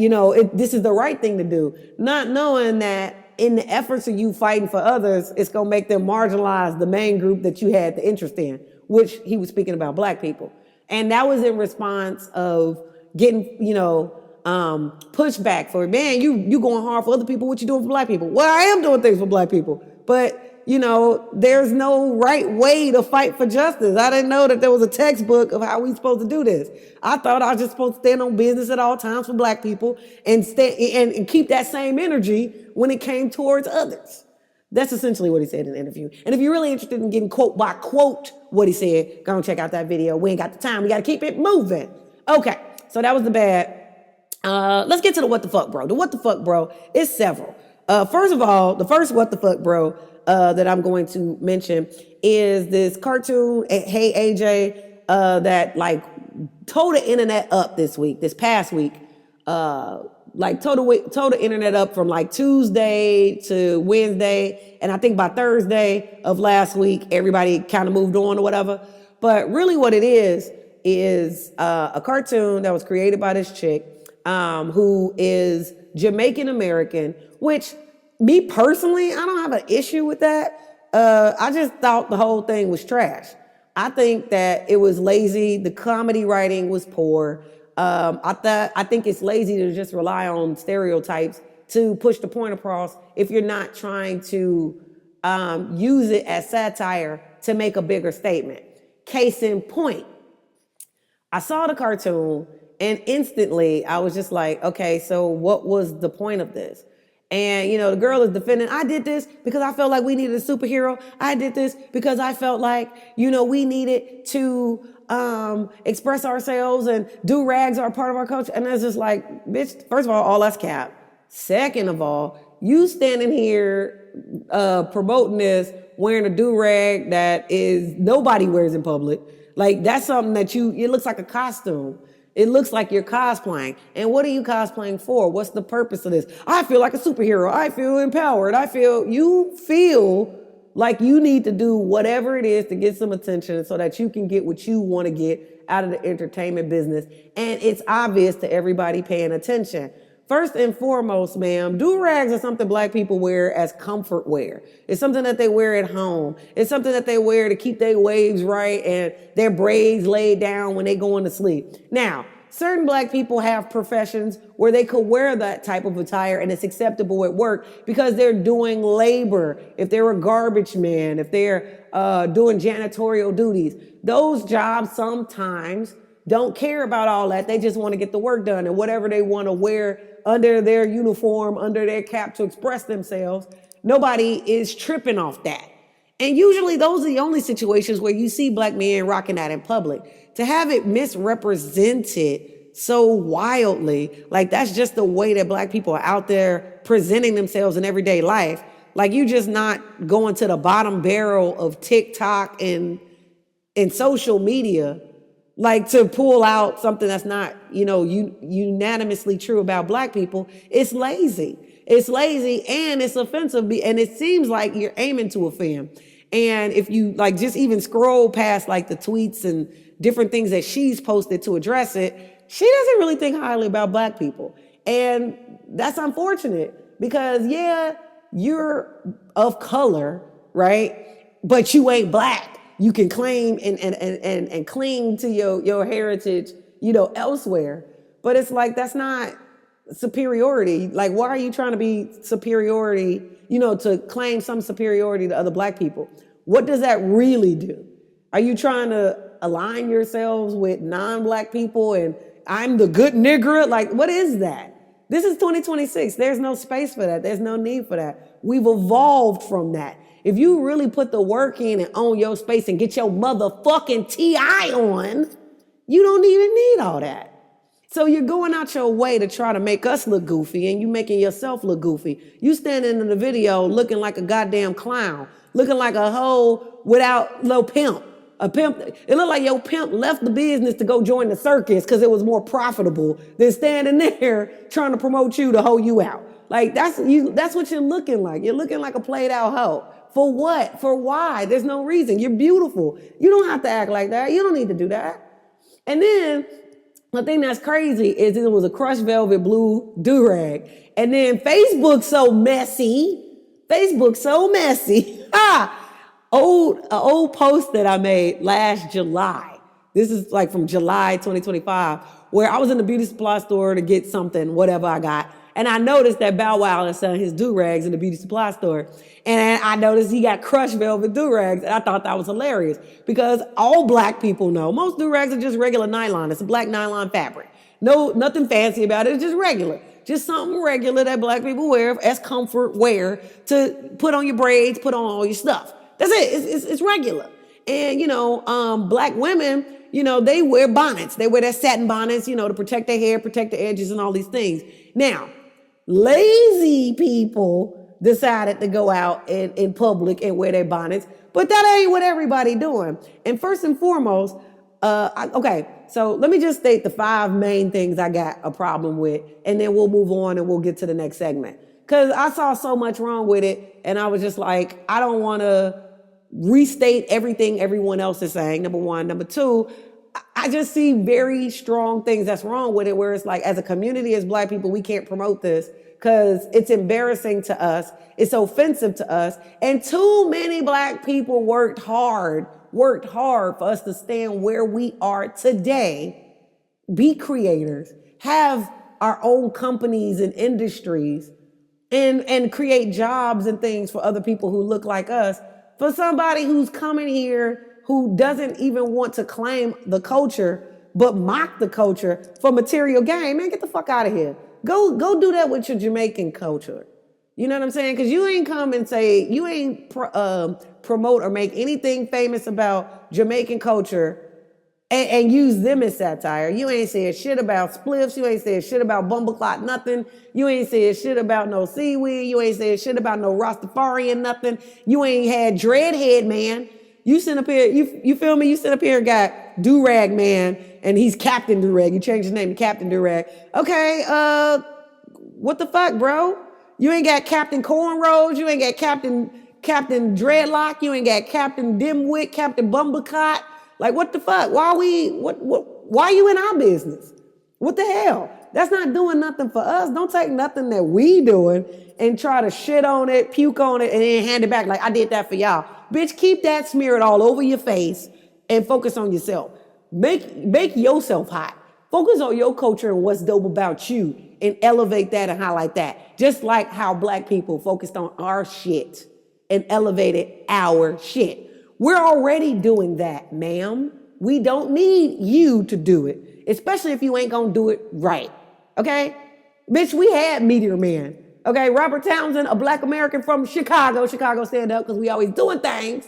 this is the right thing to do, not knowing that in the efforts of you fighting for others, it's going to make them marginalize the main group that you had the interest in, which he was speaking about black people. And that was in response of getting, pushback for, man, you going hard for other people. What you doing for black people? Well, I am doing things for black people, but there's no right way to fight for justice. I didn't know that there was a textbook of how we supposed to do this. I thought I was just supposed to stand on business at all times for black people and and keep that same energy when it came towards others. That's essentially what he said in the interview. And if you're really interested in getting quote by quote what he said, go and check out that video. We ain't got the time. We got to keep it moving. Okay, so that was the bad. Let's get to the what the fuck, bro. The what the fuck, bro, is several. First of all, the first what the fuck, bro, that I'm going to mention is this cartoon, Hey AJ, that like tore the internet up this past week. Like tore the internet up from like Tuesday to Wednesday. And I think by Thursday of last week, everybody kind of moved on or whatever. But really what it is a cartoon that was created by this chick, who is Jamaican American, which me personally, I don't have an issue with that. I just thought the whole thing was trash. I think that it was lazy. The comedy writing was poor. I think it's lazy to just rely on stereotypes to push the point across if you're not trying to use it as satire to make a bigger statement. Case in point, I saw the cartoon and instantly I was just like, okay, so what was the point of this? And, the girl is defending, I did this because I felt like we needed a superhero. I did this because I felt like, we needed to express ourselves and do-rags are part of our culture. And it's just like, bitch, first of all that's cap. Second of all, you standing here promoting this, wearing a do-rag that is nobody wears in public. Like, that's something that it looks like a costume. It looks like you're cosplaying. And what are you cosplaying for? What's the purpose of this? I feel like a superhero. I feel empowered. You feel like you need to do whatever it is to get some attention so that you can get what you want to get out of the entertainment business. And it's obvious to everybody paying attention. First and foremost, ma'am, do-rags are something black people wear as comfort wear. It's something that they wear at home. It's something that they wear to keep their waves right and their braids laid down when they go into sleep. Now, certain black people have professions where they could wear that type of attire and it's acceptable at work because they're doing labor. If they're a garbage man, if they're doing janitorial duties, those jobs sometimes don't care about all that. They just want to get the work done, and whatever they want to wear under their uniform, under their cap to express themselves, nobody is tripping off that. And usually those are the only situations where you see black men rocking that in public. To have it misrepresented so wildly, like that's just the way that black people are out there presenting themselves in everyday life. Like you just not going to the bottom barrel of TikTok and social media, like to pull out something that's not, unanimously true about black people. It's lazy. It's lazy and it's offensive. And it seems like you're aiming to offend. And if you like just even scroll past like the tweets and different things that she's posted to address it, she doesn't really think highly about black people. And that's unfortunate because you're of color, right? But you ain't black. You can claim and cling to your heritage, elsewhere. But it's like, that's not superiority. Like, why are you trying to be superiority, to claim some superiority to other black people? What does that really do? Are you trying to align yourselves with non-black people and I'm the good nigger? Like, what is that? This is 2026. There's no space for that. There's no need for that. We've evolved from that. If you really put the work in and own your space and get your motherfucking TI on, you don't even need all that. So you're going out your way to try to make us look goofy and you making yourself look goofy. You standing in the video looking like a goddamn clown, looking like a hoe without no pimp. A pimp, it looked like your pimp left the business to go join the circus because it was more profitable than standing there trying to promote you to hoe you out. Like that's what you're looking like. You're looking like a played out hoe. For what? For why? There's no reason. You're beautiful. You don't have to act like that. You don't need to do that. And then The thing that's crazy is it was a crushed velvet blue do-rag. And then Facebook so messy. Old post that I made last July. This is like from July 2025, where I was in the beauty supply store to get something, whatever I got. And I noticed that Bow Wow is selling his do-rags in the beauty supply store. And I noticed he got crushed velvet do-rags. And I thought that was hilarious because all black people know most do-rags are just regular nylon. It's a black nylon fabric. No, nothing fancy about it. It's just regular. Just something regular that black people wear as comfort wear to put on your braids, put on all your stuff. That's it. It's regular. And, black women, they wear bonnets. They wear their satin bonnets, to protect their hair, protect the edges and all these things. Now, lazy people decided to go out in public and wear their bonnets, but that ain't what everybody doing. And first and foremost, so let me just state the 5 main things I got a problem with, and then we'll move on and we'll get to the next segment. Because I saw so much wrong with it, and I was just like, I don't want to restate everything everyone else is saying, number one. Number two, I just see very strong things that's wrong with it, where it's like, as a community, as black people, we can't promote this because it's embarrassing to us. It's offensive to us. And too many black people worked hard for us to stand where we are today, be creators, have our own companies and industries, and create jobs and things for other people who look like us. For somebody who's coming here who doesn't even want to claim the culture, but mock the culture for material gain, man, get the fuck out of here. Go do that with your Jamaican culture. You know what I'm saying? Because you ain't come and say, you ain't promote or make anything famous about Jamaican culture and use them as satire. You ain't said shit about spliffs. You ain't said shit about bumbleclot nothing. You ain't said shit about no seaweed. You ain't said shit about no Rastafarian nothing. You ain't had dreadhead man. You sit up here, you feel me? You sit up here and got Do-Rag Man, and he's Captain Do-Rag. You changed his name to Captain Do-Rag. Okay, what the fuck, bro? You ain't got Captain Cornrows. You ain't got Captain Dreadlock. You ain't got Captain Dimwit, Captain Bumbleclot. Like, what the fuck? Why you in our business? What the hell? That's not doing nothing for us. Don't take nothing that we doing and try to shit on it, puke on it, and then hand it back like I did that for y'all. Bitch, keep that smeared all over your face and focus on yourself. Make yourself hot. Focus on your culture and what's dope about you and elevate that and highlight that. Just like how black people focused on our shit and elevated our shit. We're already doing that, ma'am. We don't need you to do it, especially if you ain't gonna do it right, okay? Bitch, we had Meteor Man, okay? Robert Townsend, a black American from Chicago stand up, because we always doing things.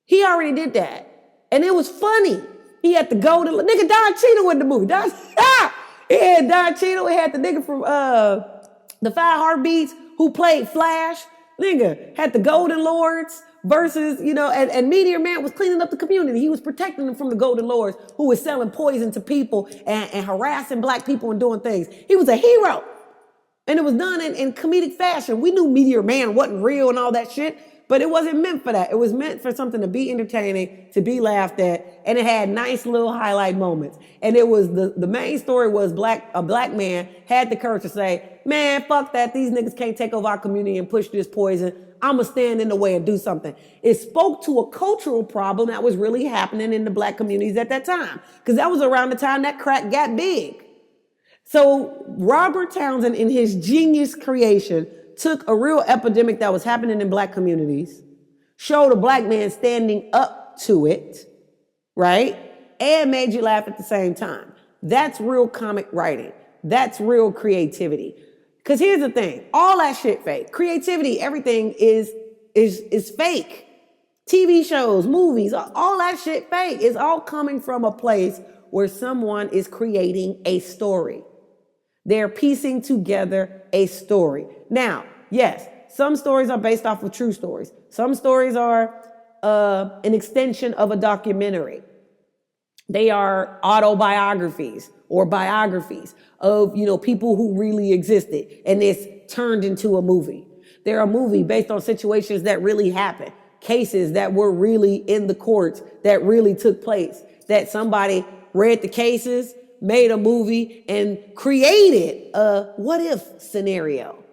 He already did that, and it was funny. He had the golden, nigga, Don Cheadle in the movie. He had Don Cheadle, he had the nigga from the Five Heartbeats who played Flash. Nigga, had the Golden Lords versus, and Meteor Man was cleaning up the community. He was protecting them from the Golden Lords who was selling poison to people and harassing black people and doing things. He was a hero. And it was done in comedic fashion. We knew Meteor Man wasn't real and all that shit, but it wasn't meant for that. It was meant for something to be entertaining, to be laughed at, and it had nice little highlight moments. And it was the main story was a black man had the courage to say, man, fuck that. These niggas can't take over our community and push this poison. I'ma stand in the way and do something. It spoke to a cultural problem that was really happening in the black communities at that time, because that was around the time that crack got big. So Robert Townsend, in his genius creation, took a real epidemic that was happening in black communities, showed a black man standing up to it, right? And made you laugh at the same time. That's real comic writing. That's real creativity. Because here's the thing, all that shit fake. Creativity, everything is fake. TV shows, movies, all that shit fake. It's all coming from a place where someone is creating a story. They're piecing together a story. Now, yes, some stories are based off of true stories. Some stories are an extension of a documentary. They are autobiographies or biographies of, people who really existed, and it's turned into a movie. They're a movie based on situations that really happened, cases that were really in the courts that really took place, that somebody read the cases, made a movie and created a what if scenario.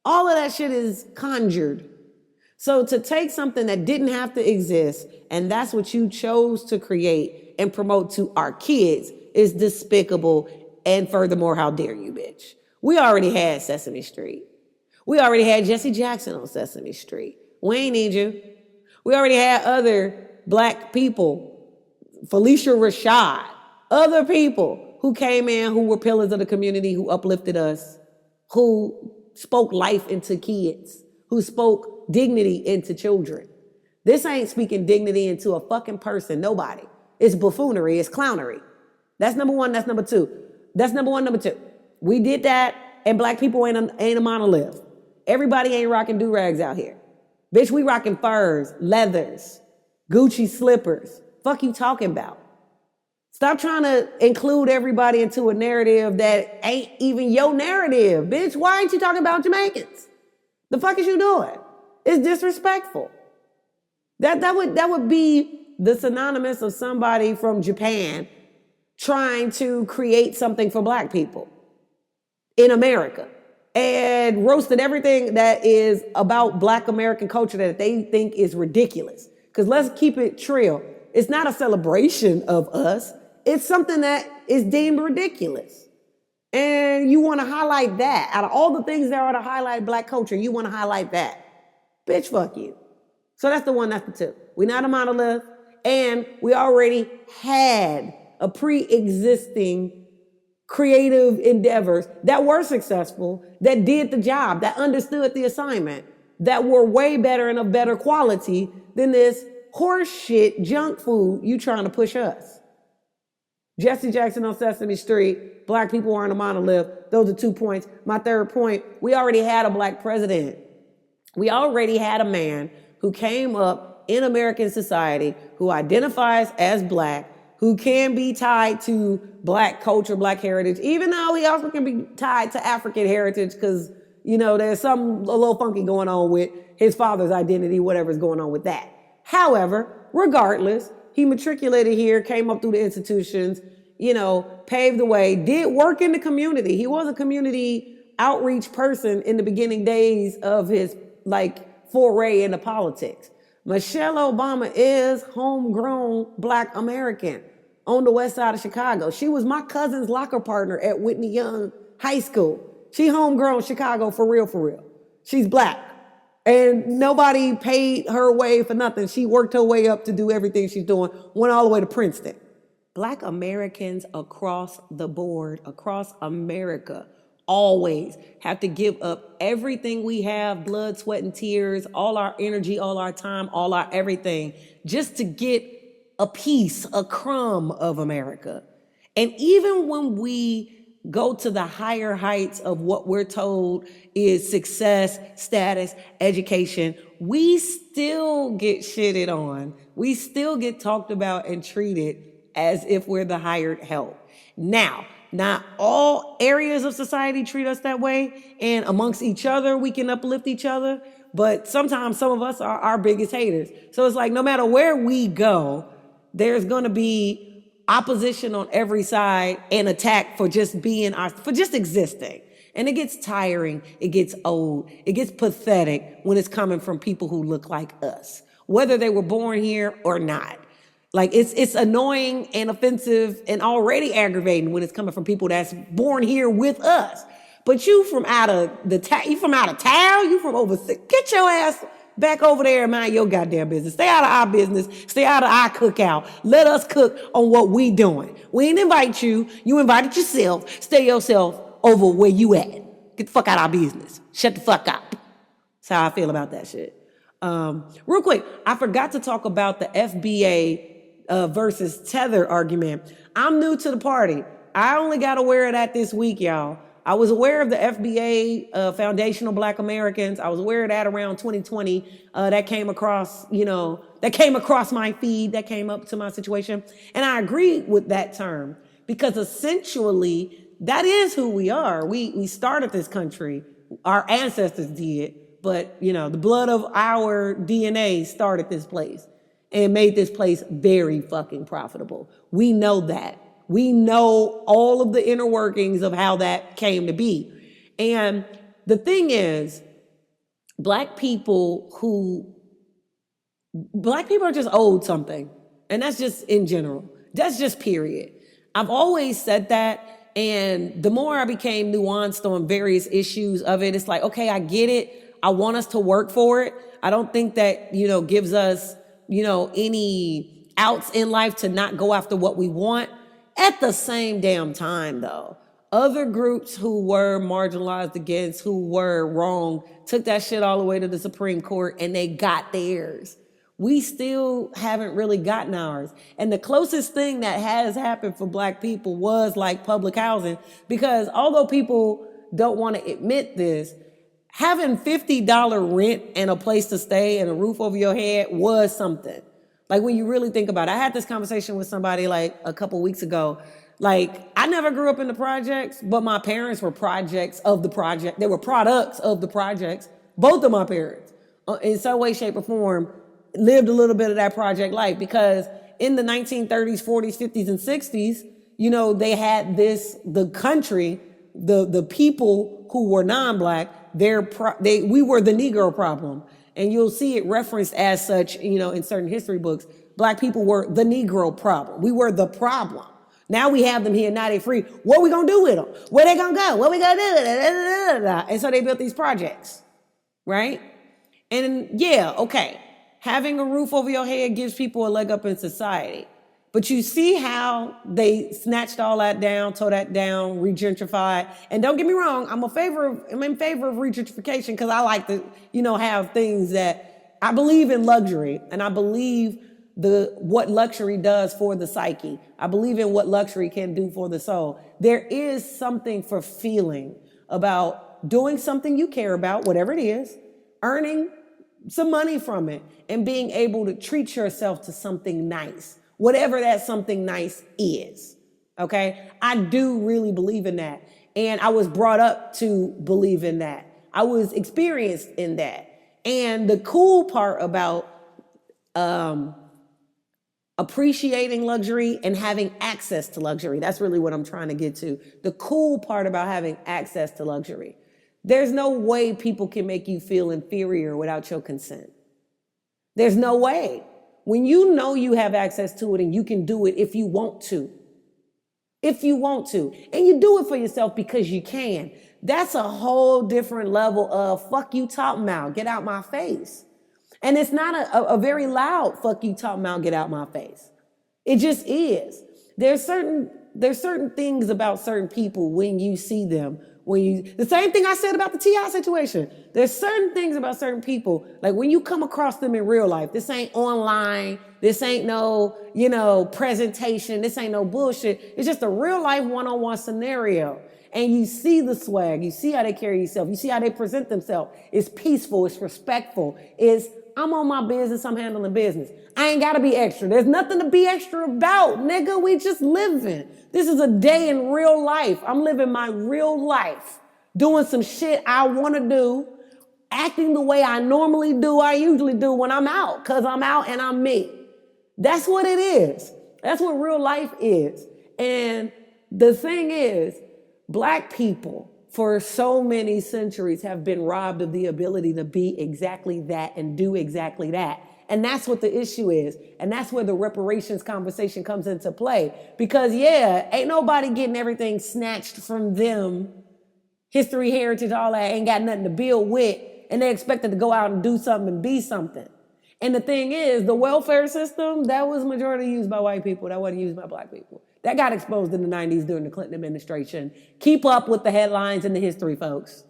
All of that shit is conjured. So to take something that didn't have to exist, and that's what you chose to create and promote to our kids, is despicable. And furthermore, how dare you, bitch? We already had Sesame Street. We already had Jesse Jackson on Sesame Street. We ain't need you. We already had other black people, Felicia Rashad, other people who came in, who were pillars of the community, who uplifted us, who spoke life into kids, who spoke dignity into children. This ain't speaking dignity into a fucking person, nobody. It's buffoonery, it's clownery. That's number one, that's number two. That's number one, number two. We did that, and black people ain't a monolith. Everybody ain't rocking do-rags out here. Bitch, we rocking furs, leathers, Gucci slippers. Fuck you talking about? Stop trying to include everybody into a narrative that ain't even your narrative. Bitch, why ain't you talking about Jamaicans? The fuck is you doing? It's disrespectful. That would be the synonymous of somebody from Japan trying to create something for black people in America and roasted everything that is about black American culture that they think is ridiculous. Because let's keep it real. It's not a celebration of us. It's something that is deemed ridiculous. And you want to highlight that. Out of all the things that are to highlight black culture, you want to highlight that. Bitch, fuck you. So that's the one, that's the two. We're not a monolith. And we already had a pre-existing creative endeavors that were successful, that did the job, that understood the assignment, that were way better and of better quality than this horse shit junk food you trying to push us. Jesse Jackson on Sesame Street, black people aren't a monolith. Those are 2 points. My third point, we already had a black president. We already had a man who came up in American society, who identifies as black, who can be tied to black culture, black heritage, even though he also can be tied to African heritage because, you know, there's something a little funky going on with his father's identity, whatever's going on with that. However, regardless, he matriculated here, came up through the institutions, you know, paved the way, did work in the community. He was a community outreach person in the beginning days of his, foray into politics. Michelle Obama is homegrown black American on the west side of Chicago. She was my cousin's locker partner at Whitney Young High School. She homegrown Chicago for real, for real. She's black. And nobody paid her way for nothing. She worked her way up to do everything she's doing, went all the way to Princeton. Black Americans across the board, across America, always have to give up everything we have, blood, sweat, and tears, all our energy, all our time, all our everything, just to get a piece, a crumb of America. And even when we go to the higher heights of what we're told is success, status, education, we still get shitted on. We still get talked about and treated as if we're the hired help. Now, not all areas of society treat us that way, and amongst each other, we can uplift each other, but sometimes some of us are our biggest haters. So it's like no matter where we go, there's gonna be opposition on every side and attack for just for just existing. And it gets tiring, it gets old, it gets pathetic when it's coming from people who look like us, whether they were born here or not. It's annoying and offensive and already aggravating when it's coming from people that's born here with us. But you from out of you from out of town, you from overseas, get your ass back over there and mind your goddamn business. Stay out of our business. Stay out of our cookout. Let us cook on what we doing. We ain't invite you. You invited yourself. Stay yourself over where you at. Get the fuck out of our business. Shut the fuck up. That's how I feel about that shit. Real quick, I forgot to talk about the FBA versus tether argument. I'm new to the party. I only got aware of that this week, y'all. I was aware of the FBA, Foundational Black Americans. I was aware of that around 2020. That came across my feed, that came up to my situation. And I agree with that term because essentially that is who we are. We started this country. Our ancestors did, but the blood of our DNA started this place and made this place very fucking profitable. We know that. We know all of the inner workings of how that came to be. And the thing is, black people are just owed something. And that's just in general. That's just period. I've always said that. And the more I became nuanced on various issues of it, it's like, okay, I get it. I want us to work for it. I don't think that, gives us, any outs in life to not go after what we want. At the same damn time, though, other groups who were marginalized against, who were wrong, took that shit all the way to the Supreme Court and they got theirs. We still haven't really gotten ours. And the closest thing that has happened for black people was like public housing, because although people don't want to admit this, having $50 rent and a place to stay and a roof over your head was something. Like when you really think about it, I had this conversation with somebody like a couple weeks ago. Like, I never grew up in the projects, but my parents were projects of the project. They were products of the projects. Both of my parents, in some way, shape, or form, lived a little bit of that project life, because in the 1930s, 40s, 50s, and 60s, they had the country, the people who were non-black, we were the Negro problem. And you'll see it referenced as such, in certain history books. Black people were the Negro problem. We were the problem. Now we have them here, now they're free. What we gonna do with them? Where they gonna go? What we gonna do? And so they built these projects, right? And yeah, okay. Having a roof over your head gives people a leg up in society. But you see how they snatched all that down, tore that down, regentrified. And don't get me wrong, I'm in favor of regentrification, because I like to, have things that I believe in luxury, and I believe what luxury does for the psyche. I believe in what luxury can do for the soul. There is something for feeling about doing something you care about, whatever it is, earning some money from it, and being able to treat yourself to something nice, whatever that something nice is. Okay? I do really believe in that. And I was brought up to believe in that. I was experienced in that. And the cool part about appreciating luxury and having access to luxury, that's really what I'm trying to get to. The cool part about having access to luxury. There's no way people can make you feel inferior without your consent. There's no way. When you know you have access to it and you can do it if you want to. If you want to. And you do it for yourself because you can. That's a whole different level of fuck you talking about, get out my face. And it's not a very loud fuck you talking about, get out my face. It just is. There's certain things about certain people when you see them. The same thing I said about the T.I. situation. There's certain things about certain people, like when you come across them in real life, this ain't online, this ain't no, presentation, this ain't no bullshit. It's just a real life one-on-one scenario. And you see the swag, you see how they carry themselves, you see how they present themselves. It's peaceful, it's respectful, I'm on my business, I'm handling business. I ain't gotta be extra. There's nothing to be extra about, nigga. We just living. This is a day in real life. I'm living my real life, doing some shit I wanna do, acting the way I normally do, I usually do when I'm out, because I'm out and I'm me. That's what it is. That's what real life is. And the thing is, black people for so many centuries have been robbed of the ability to be exactly that and do exactly that. And that's what the issue is. And that's where the reparations conversation comes into play. Because ain't nobody getting everything snatched from them. History, heritage, all that ain't got nothing to build with. And they're expected to go out and do something and be something. And the thing is, the welfare system, that was majority used by white people. That wasn't used by black people. That got exposed in the 90s during the Clinton administration. Keep up with the headlines and the history, folks.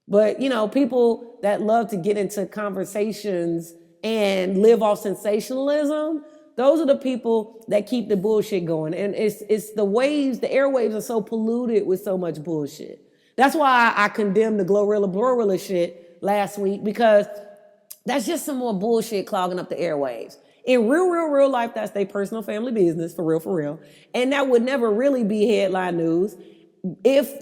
But, people that love to get into conversations and live off sensationalism, those are the people that keep the bullshit going. And it's the airwaves are so polluted with so much bullshit. That's why I condemned the Glorilla shit last week, because that's just some more bullshit clogging up the airwaves. In real life, that's their personal family business, for real. And that would never really be headline news if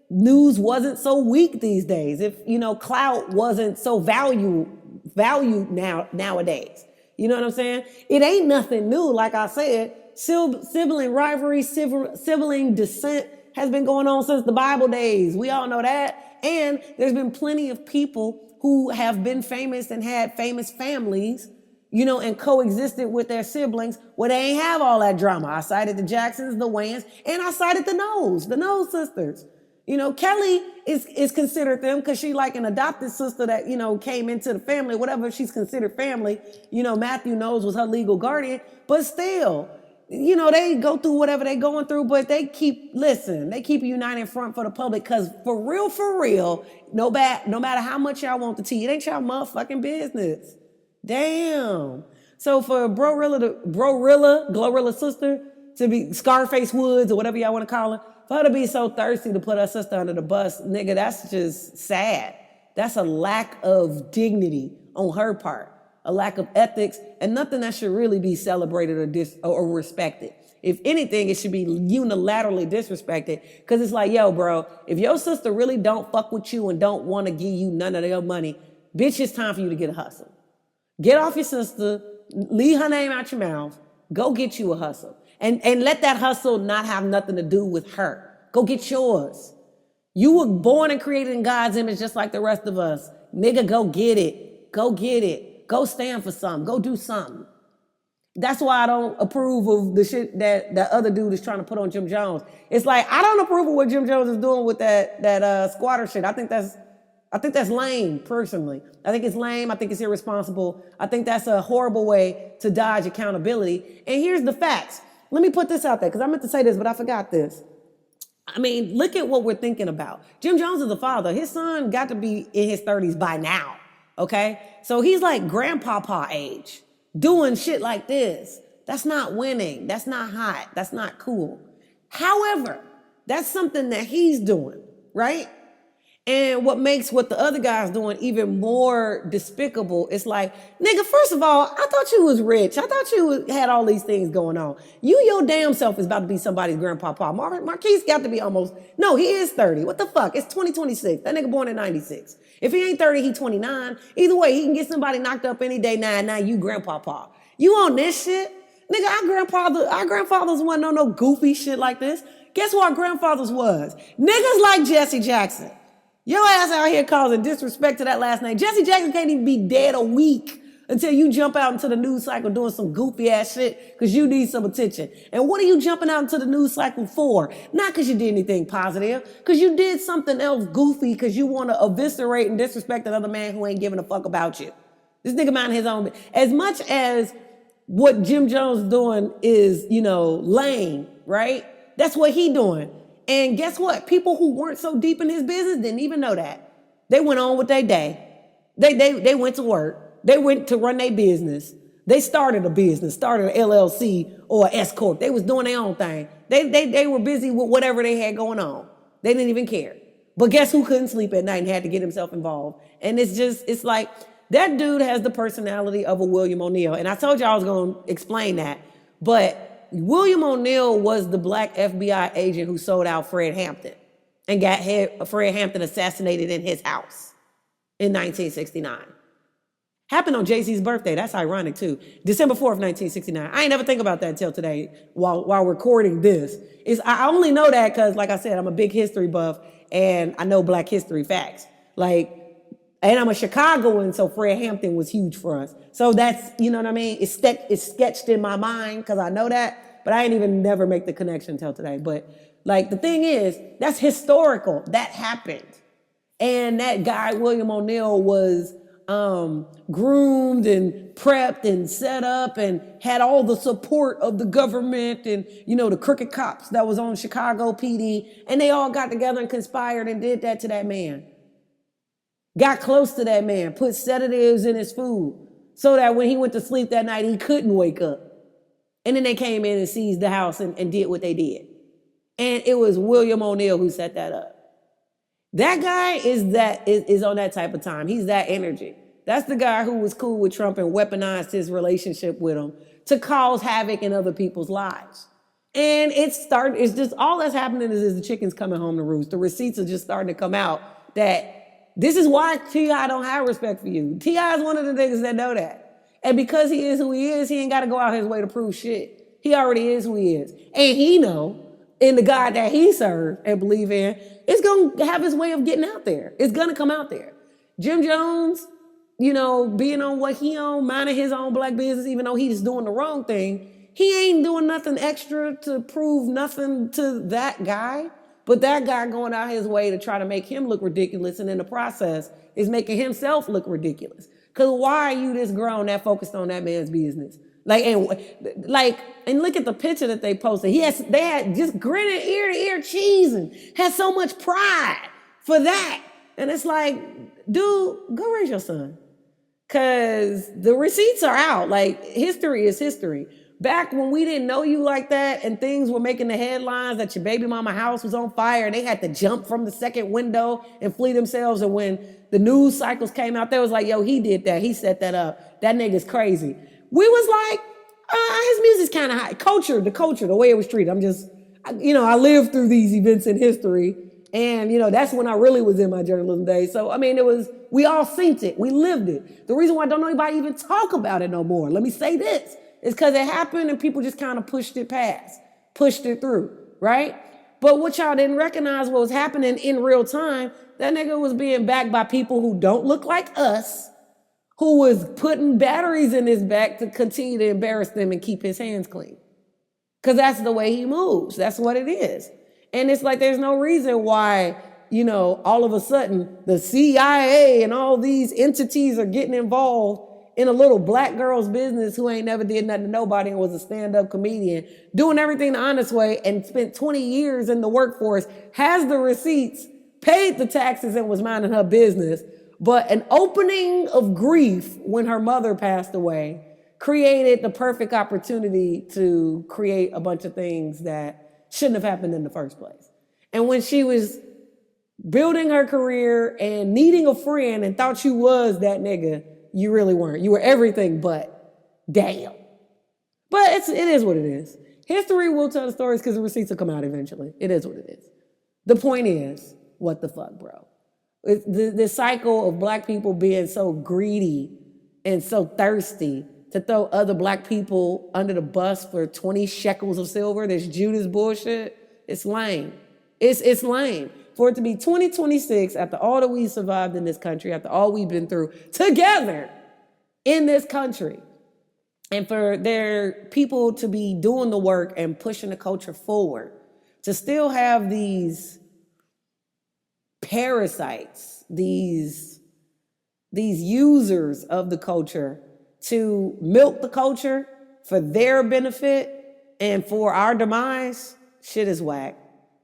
news wasn't so weak these days, if, clout wasn't so valued nowadays. You know what I'm saying? It ain't nothing new, like I said. Sibling rivalry, sibling dissent has been going on since the Bible days. We all know that. And there's been plenty of people who have been famous and had famous families, and coexisted with their siblings where they ain't have all that drama. I cited the Jacksons, the Wayans, and I cited the Knowles sisters. Kelly is considered them because she like an adopted sister that, came into the family, whatever she's considered family. Matthew Knowles was her legal guardian, but still, they go through whatever they going through, but they keep a united front for the public because for real, no matter how much y'all want the tea, it ain't y'all motherfucking business. Damn. So for Glorilla sister to be Scarface Woods or whatever y'all want to call her, for her to be so thirsty to put her sister under the bus, nigga, that's just sad. That's a lack of dignity on her part, a lack of ethics, and nothing that should really be celebrated or respected. If anything, it should be unilaterally disrespected because it's like, yo, bro, if your sister really don't fuck with you and don't want to give you none of their money, bitch, it's time for you to get a hustle. Get off your sister, leave her name out your mouth, go get you a hustle. And let that hustle not have nothing to do with her. Go get yours. You were born and created in God's image just like the rest of us. Nigga, go get it. Go get it. Go stand for something. Go do something. That's why I don't approve of the shit that other dude is trying to put on Jim Jones. It's like, I don't approve of what Jim Jones is doing with that squatter shit. I think that's lame, personally. I think it's lame. I think it's irresponsible. I think that's a horrible way to dodge accountability. And here's the facts. Let me put this out there because I meant to say this, but I forgot this. I mean, look at what we're thinking about. Jim Jones is a father. His son got to be in his 30s by now, okay? So he's like grandpapa age, doing shit like this. That's not winning. That's not hot. That's not cool. However, that's something that he's doing, right? And what makes what the other guy's doing even more despicable is like, nigga, first of all, I thought you was rich. I thought you had all these things going on. Your damn self is about to be somebody's grandpapa. Marquise got to be no, he is 30. What the fuck? It's 2026. That nigga born in 96. If he ain't 30, he 29. Either way, he can get somebody knocked up any day. Now you grandpapa. You on this shit? Nigga, our grandfathers wasn't on no goofy shit like this. Guess who our grandfathers was? Niggas like Jesse Jackson. Your ass out here causing disrespect to that last name. Jesse Jackson can't even be dead a week until you jump out into the news cycle doing some goofy ass shit because you need some attention. And what are you jumping out into the news cycle for? Not because you did anything positive, because you did something else goofy because you want to eviscerate and disrespect another man who ain't giving a fuck about you. This nigga minding his own. As much as what Jim Jones doing is, lame, right? That's what he doing. And guess what? People who weren't so deep in his business didn't even know that. They went on with their day. They went to work. They went to run their business. They started a business, started an LLC or an S Corp. They was doing their own thing. They were busy with whatever they had going on. They didn't even care. But guess who couldn't sleep at night and had to get himself involved? And it's like, that dude has the personality of a William O'Neill. And I told you I was going to explain that. But William O'Neill was the black FBI agent who sold out Fred Hampton and got Fred Hampton assassinated in his house in 1969. Happened on JC's birthday. That's ironic, too. December 4th, 1969. I ain't never think about that until today while recording this. I only know that because, like I said, I'm a big history buff and I know black history facts. And I'm a Chicagoan, so Fred Hampton was huge for us. So that's, you know what I mean? It's sketched in my mind because I know that, but I ain't even never make the connection until today. But the thing is, that's historical. That happened. And that guy, William O'Neill, was groomed and prepped and set up and had all the support of the government and, the crooked cops that was on Chicago PD. And they all got together and conspired and did that to that man. Got close to that man, put sedatives in his food so that when he went to sleep that night, he couldn't wake up. And then they came in and seized the house and did what they did. And it was William O'Neill who set that up. That guy is on that type of time. He's that energy. That's the guy who was cool with Trump and weaponized his relationship with him to cause havoc in other people's lives. And it's just all that's happening is the chickens coming home to roost. The receipts are just starting to come out that this is why T.I. don't have respect for you. T.I. is one of the niggas that know that. And because he is who he is, he ain't got to go out his way to prove shit. He already is who he is. And he know in the God that he served and believe in, it's going to have his way of getting out there. It's going to come out there. Jim Jones, being on what he on, minding his own black business, even though he's doing the wrong thing, he ain't doing nothing extra to prove nothing to that guy. But that guy going out his way to try to make him look ridiculous, and in the process is making himself look ridiculous. Because why are you this grown that focused on that man's business? And look at the picture that they posted. They had just grinning ear to ear cheesing, had so much pride for that. And it's like, dude, go raise your son. Because the receipts are out. Like, history is history. Back when we didn't know you like that and things were making the headlines that your baby mama house was on fire and they had to jump from the second window and flee themselves. And when the news cycles came out, they was like, yo, he did that. He set that up. That nigga's crazy. We was like, his music's kind of high. The way it was treated. I lived through these events in history. And, that's when I really was in my journalism days. So, we all synced it. We lived it. The reason why I don't know anybody even talk about it no more, let me say this, is because it happened and people just kind of pushed it through, right? But what y'all didn't recognize what was happening in real time, that nigga was being backed by people who don't look like us, who was putting batteries in his back to continue to embarrass them and keep his hands clean. Because that's the way he moves. That's what it is. And it's like there's no reason why, all of a sudden the CIA and all these entities are getting involved in a little black girl's business who ain't never did nothing to nobody and was a stand-up comedian, doing everything the honest way and spent 20 years in the workforce, has the receipts, paid the taxes and was minding her business. But an opening of grief when her mother passed away created the perfect opportunity to create a bunch of things that shouldn't have happened in the first place. And when she was building her career and needing a friend and thought you was that nigga, you really weren't. You were everything but damn. But it is what it is. History will tell the stories because the receipts will come out eventually. It is what it is. The point is, what the fuck, bro? The cycle of black people being so greedy and so thirsty to throw other black people under the bus for 20 shekels of silver, this Judas bullshit, it's lame. It's lame. For it to be 2026, after all that we survived in this country, after all we've been through together in this country, and for their people to be doing the work and pushing the culture forward, to still have these parasites, these users of the culture to milk the culture for their benefit and for our demise, shit is whack.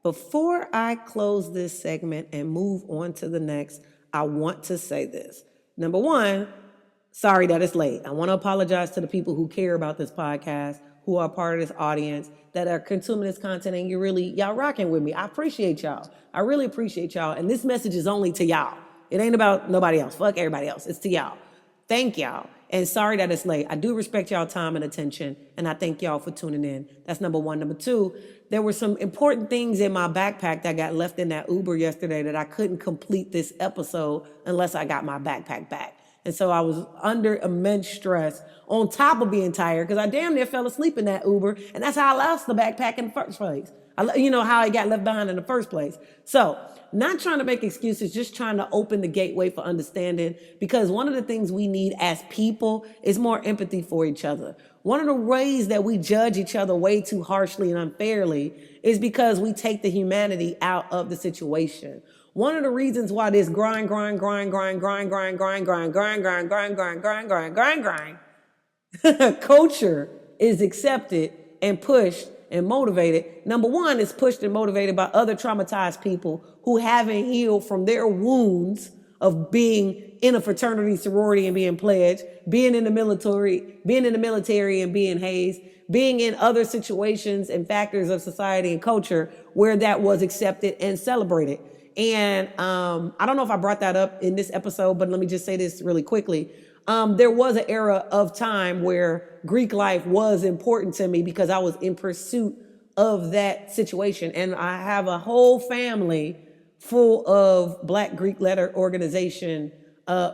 Before I close this segment and move on to the next, I want to say this. Number one, sorry that it's late. I want to apologize to the people who care about this podcast, who are part of this audience, that are consuming this content, and y'all rocking with me. I appreciate y'all. I really appreciate y'all. And this message is only to y'all. It ain't about nobody else. Fuck everybody else. It's to y'all. Thank y'all. And sorry that it's late. I do respect y'all time and attention, and I thank y'all for tuning in. That's number one. Number two, there were some important things in my backpack that got left in that Uber yesterday that I couldn't complete this episode unless I got my backpack back. And so I was under immense stress on top of being tired because I damn near fell asleep in that Uber, and that's how I lost the backpack in the first place. How it got left behind in the first place. So, not trying to make excuses, just trying to open the gateway for understanding, because one of the things we need as people is more empathy for each other. One of the ways that we judge each other way too harshly and unfairly is because we take the humanity out of the situation. One of the reasons why this grind culture is accepted and pushed and motivated. Number one, it's pushed and motivated by other traumatized people who haven't healed from their wounds of being in a fraternity, sorority, and being pledged, being in the military and being hazed, being in other situations and factors of society and culture where that was accepted and celebrated. And I don't know if I brought that up in this episode, but let me just say this really quickly. There was an era of time where Greek life was important to me because I was in pursuit of that situation. And I have a whole family full of Black Greek letter organization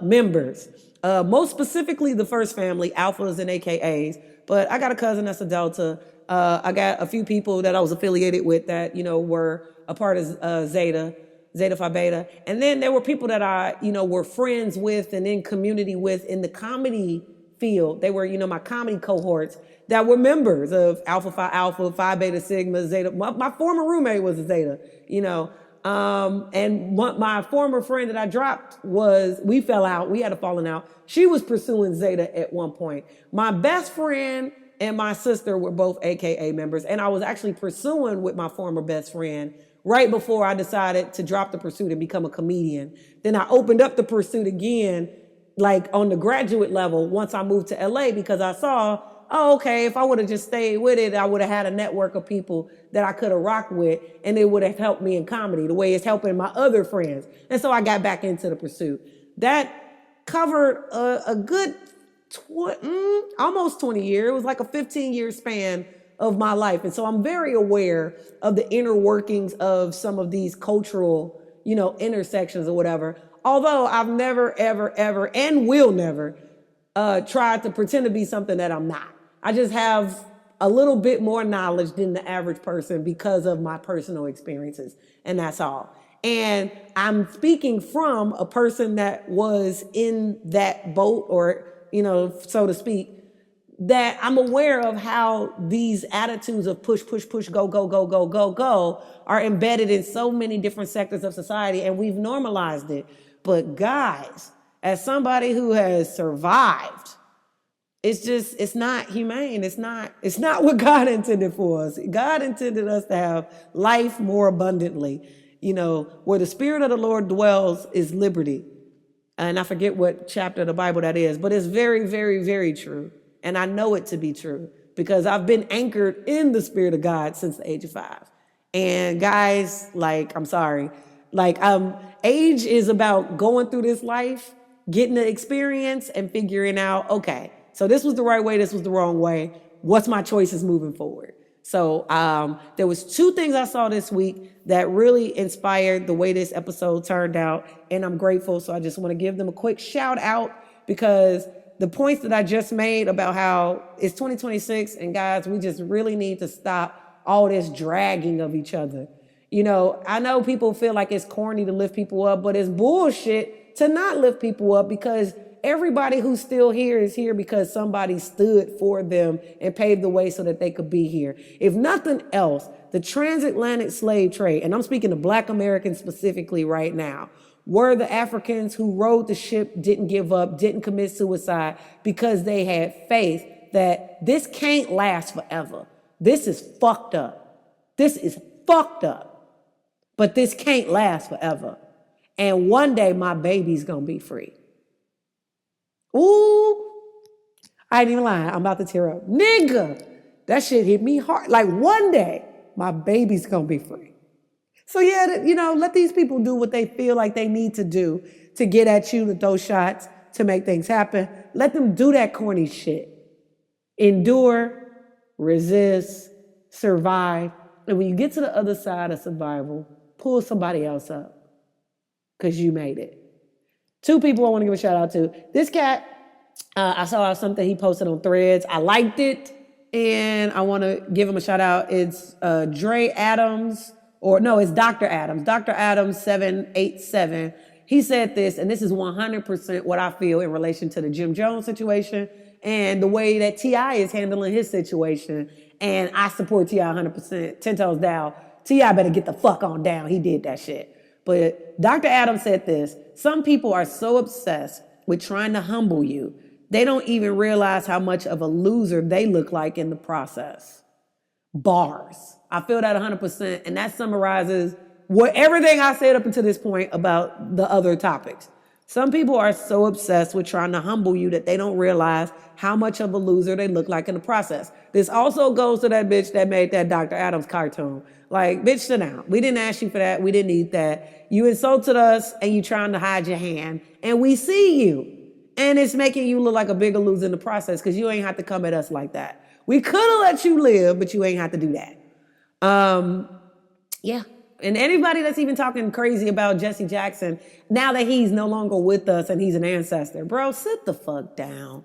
members. Most specifically, the first family, alphas and AKAs. But I got a cousin that's a Delta. I got a few people that I was affiliated with that, were a part of Zeta Phi Beta. And then there were people that I, were friends with and in community with in the comedy field. They were, my comedy cohorts that were members of Phi Beta Sigma, Zeta. My former roommate was a Zeta, and my former friend that I dropped we fell out. We had a falling out. She was pursuing Zeta at one point. My best friend and my sister were both AKA members. And I was actually pursuing with my former best friend right before I decided to drop the pursuit and become a comedian. Then I opened up the pursuit again, like on the graduate level, once I moved to LA, because I saw, okay, if I would have just stayed with it, I would have had a network of people that I could have rocked with, and it would have helped me in comedy the way it's helping my other friends. And so I got back into the pursuit. That covered a good almost 20 years. It was like a 15-year span of my life. And so I'm very aware of the inner workings of some of these cultural, intersections or whatever. Although I've never, ever, ever, and will never tried to pretend to be something that I'm not. I just have a little bit more knowledge than the average person because of my personal experiences. And that's all. And I'm speaking from a person that was in that boat, or, so to speak, that I'm aware of how these attitudes of push, push, push, go, go, go, go, go, go are embedded in so many different sectors of society, and we've normalized it. But guys, as somebody who has survived, it's not humane. It's not what God intended for us. God intended us to have life more abundantly. Where the Spirit of the Lord dwells is liberty. And I forget what chapter of the Bible that is, but it's very, very, very true. And I know it to be true because I've been anchored in the Spirit of God since the age of 5. And guys, I'm sorry. Age is about going through this life, getting the experience and figuring out, okay, so this was the right way, this was the wrong way. What's my choices moving forward? So there was 2 things I saw this week that really inspired the way this episode turned out, and I'm grateful. So I just want to give them a quick shout out because the points that I just made about how it's 2026, and guys, we just really need to stop all this dragging of each other. I know people feel like it's corny to lift people up, but it's bullshit to not lift people up because everybody who's still here is here because somebody stood for them and paved the way so that they could be here. If nothing else, the transatlantic slave trade, and I'm speaking to Black Americans specifically right now, were the Africans who rode the ship, didn't give up, didn't commit suicide because they had faith that this can't last forever. This is fucked up. This is fucked up. But this can't last forever. And one day my baby's gonna be free. Ooh, I ain't even lying. I'm about to tear up. Nigga, that shit hit me hard. One day my baby's gonna be free. So yeah, let these people do what they feel like they need to do to get at you, to throw shots, to make things happen. Let them do that corny shit. Endure, resist, survive. And when you get to the other side of survival, pull somebody else up because you made it. 2 people I want to give a shout out to. This cat, I saw something he posted on Threads. I liked it, and I want to give him a shout out. It's Dre Adams, it's Dr. Adams. Dr. Adams 787. He said this, and this is 100% what I feel in relation to the Jim Jones situation and the way that T.I. is handling his situation. And I support T.I. 100%, 10 toes down. T.I. better get the fuck on down. He did that shit. But Dr. Adams said this: some people are so obsessed with trying to humble you, they don't even realize how much of a loser they look like in the process. Bars. I feel that 100%. And that summarizes everything I said up until this point about the other topics. Some people are so obsessed with trying to humble you that they don't realize how much of a loser they look like in the process. This also goes to that bitch that made that Dr. Adams cartoon. Bitch, sit down. We didn't ask you for that. We didn't need that. You insulted us and you trying to hide your hand. And we see you. And it's making you look like a bigger loser in the process because you ain't have to come at us like that. We could have let you live, but you ain't have to do that. Yeah. And anybody that's even talking crazy about Jesse Jackson, now that he's no longer with us and he's an ancestor, bro, sit the fuck down.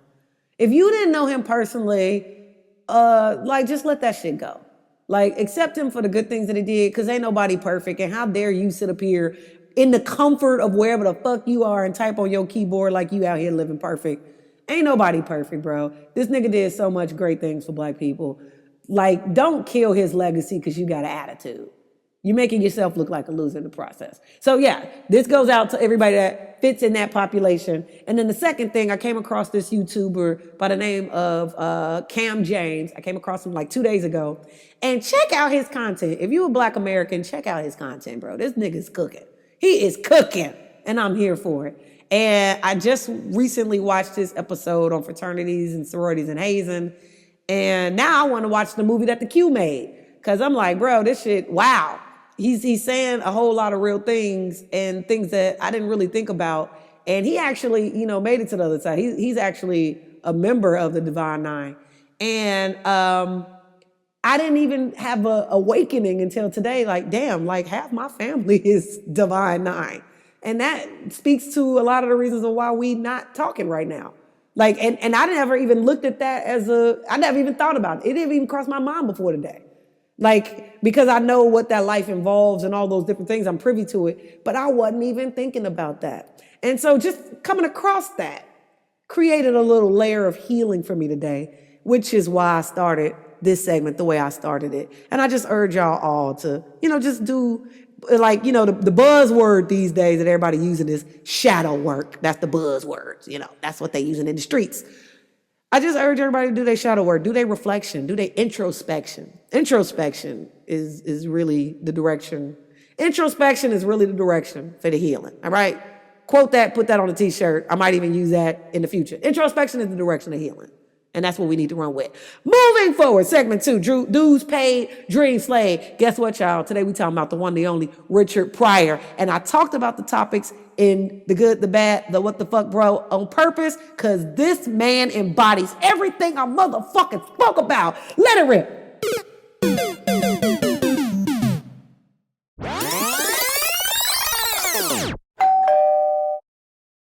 If you didn't know him personally, like, just let that shit go. Like, accept him for the good things that he did, because ain't nobody perfect. And how dare you sit up here in the comfort of wherever the fuck you are and type on your keyboard like you out here living perfect. Ain't nobody perfect, bro. This nigga did so much great things for black people. Like, don't kill his legacy because you got an attitude. You're making yourself look like a loser in the process. So yeah, this goes out to everybody that fits in that population. And then the second thing, I came across this YouTuber by the name of Cam James. I came across him like 2 days ago. And check out his content. If you're a black American, check out his content, bro. This nigga's cooking. He is cooking. And I'm here for it. And I just recently watched this episode on fraternities and sororities and hazing. And now I want to watch the movie that the Q made. Because I'm like, bro, this shit, wow. He's saying a whole lot of real things and things that I didn't really think about. And he actually, made it to the other side. He's actually a member of the Divine Nine. And I didn't even have an awakening until today. Like, damn, like half my family is Divine Nine. And that speaks to a lot of the reasons of why we not talking right now. Like, and I never even looked at that I never even thought about it. It didn't even cross my mind before today. Like, because I know what that life involves and all those different things, I'm privy to it, but I wasn't even thinking about that. And so just coming across that created a little layer of healing for me today, which is why I started this segment the way I started it. And I just urge y'all all to, just do, like, the buzzword these days that everybody using is shadow work. That's the buzzwords, that's what they using in the streets. I just urge everybody to do their shadow work, do their reflection, do their introspection. Introspection is really the direction. Introspection is really the direction for the healing, all right? Quote that, put that on a t-shirt. I might even use that in the future. Introspection is the direction of healing. And that's what we need to run with. Moving forward, segment 2, dues paid, dream slayed. Guess what, y'all? Today we talking about the one, the only, Richard Pryor. And I talked about the topics in the good, the bad, the what the fuck, bro, on purpose, because this man embodies everything I motherfucking spoke about. Let it rip.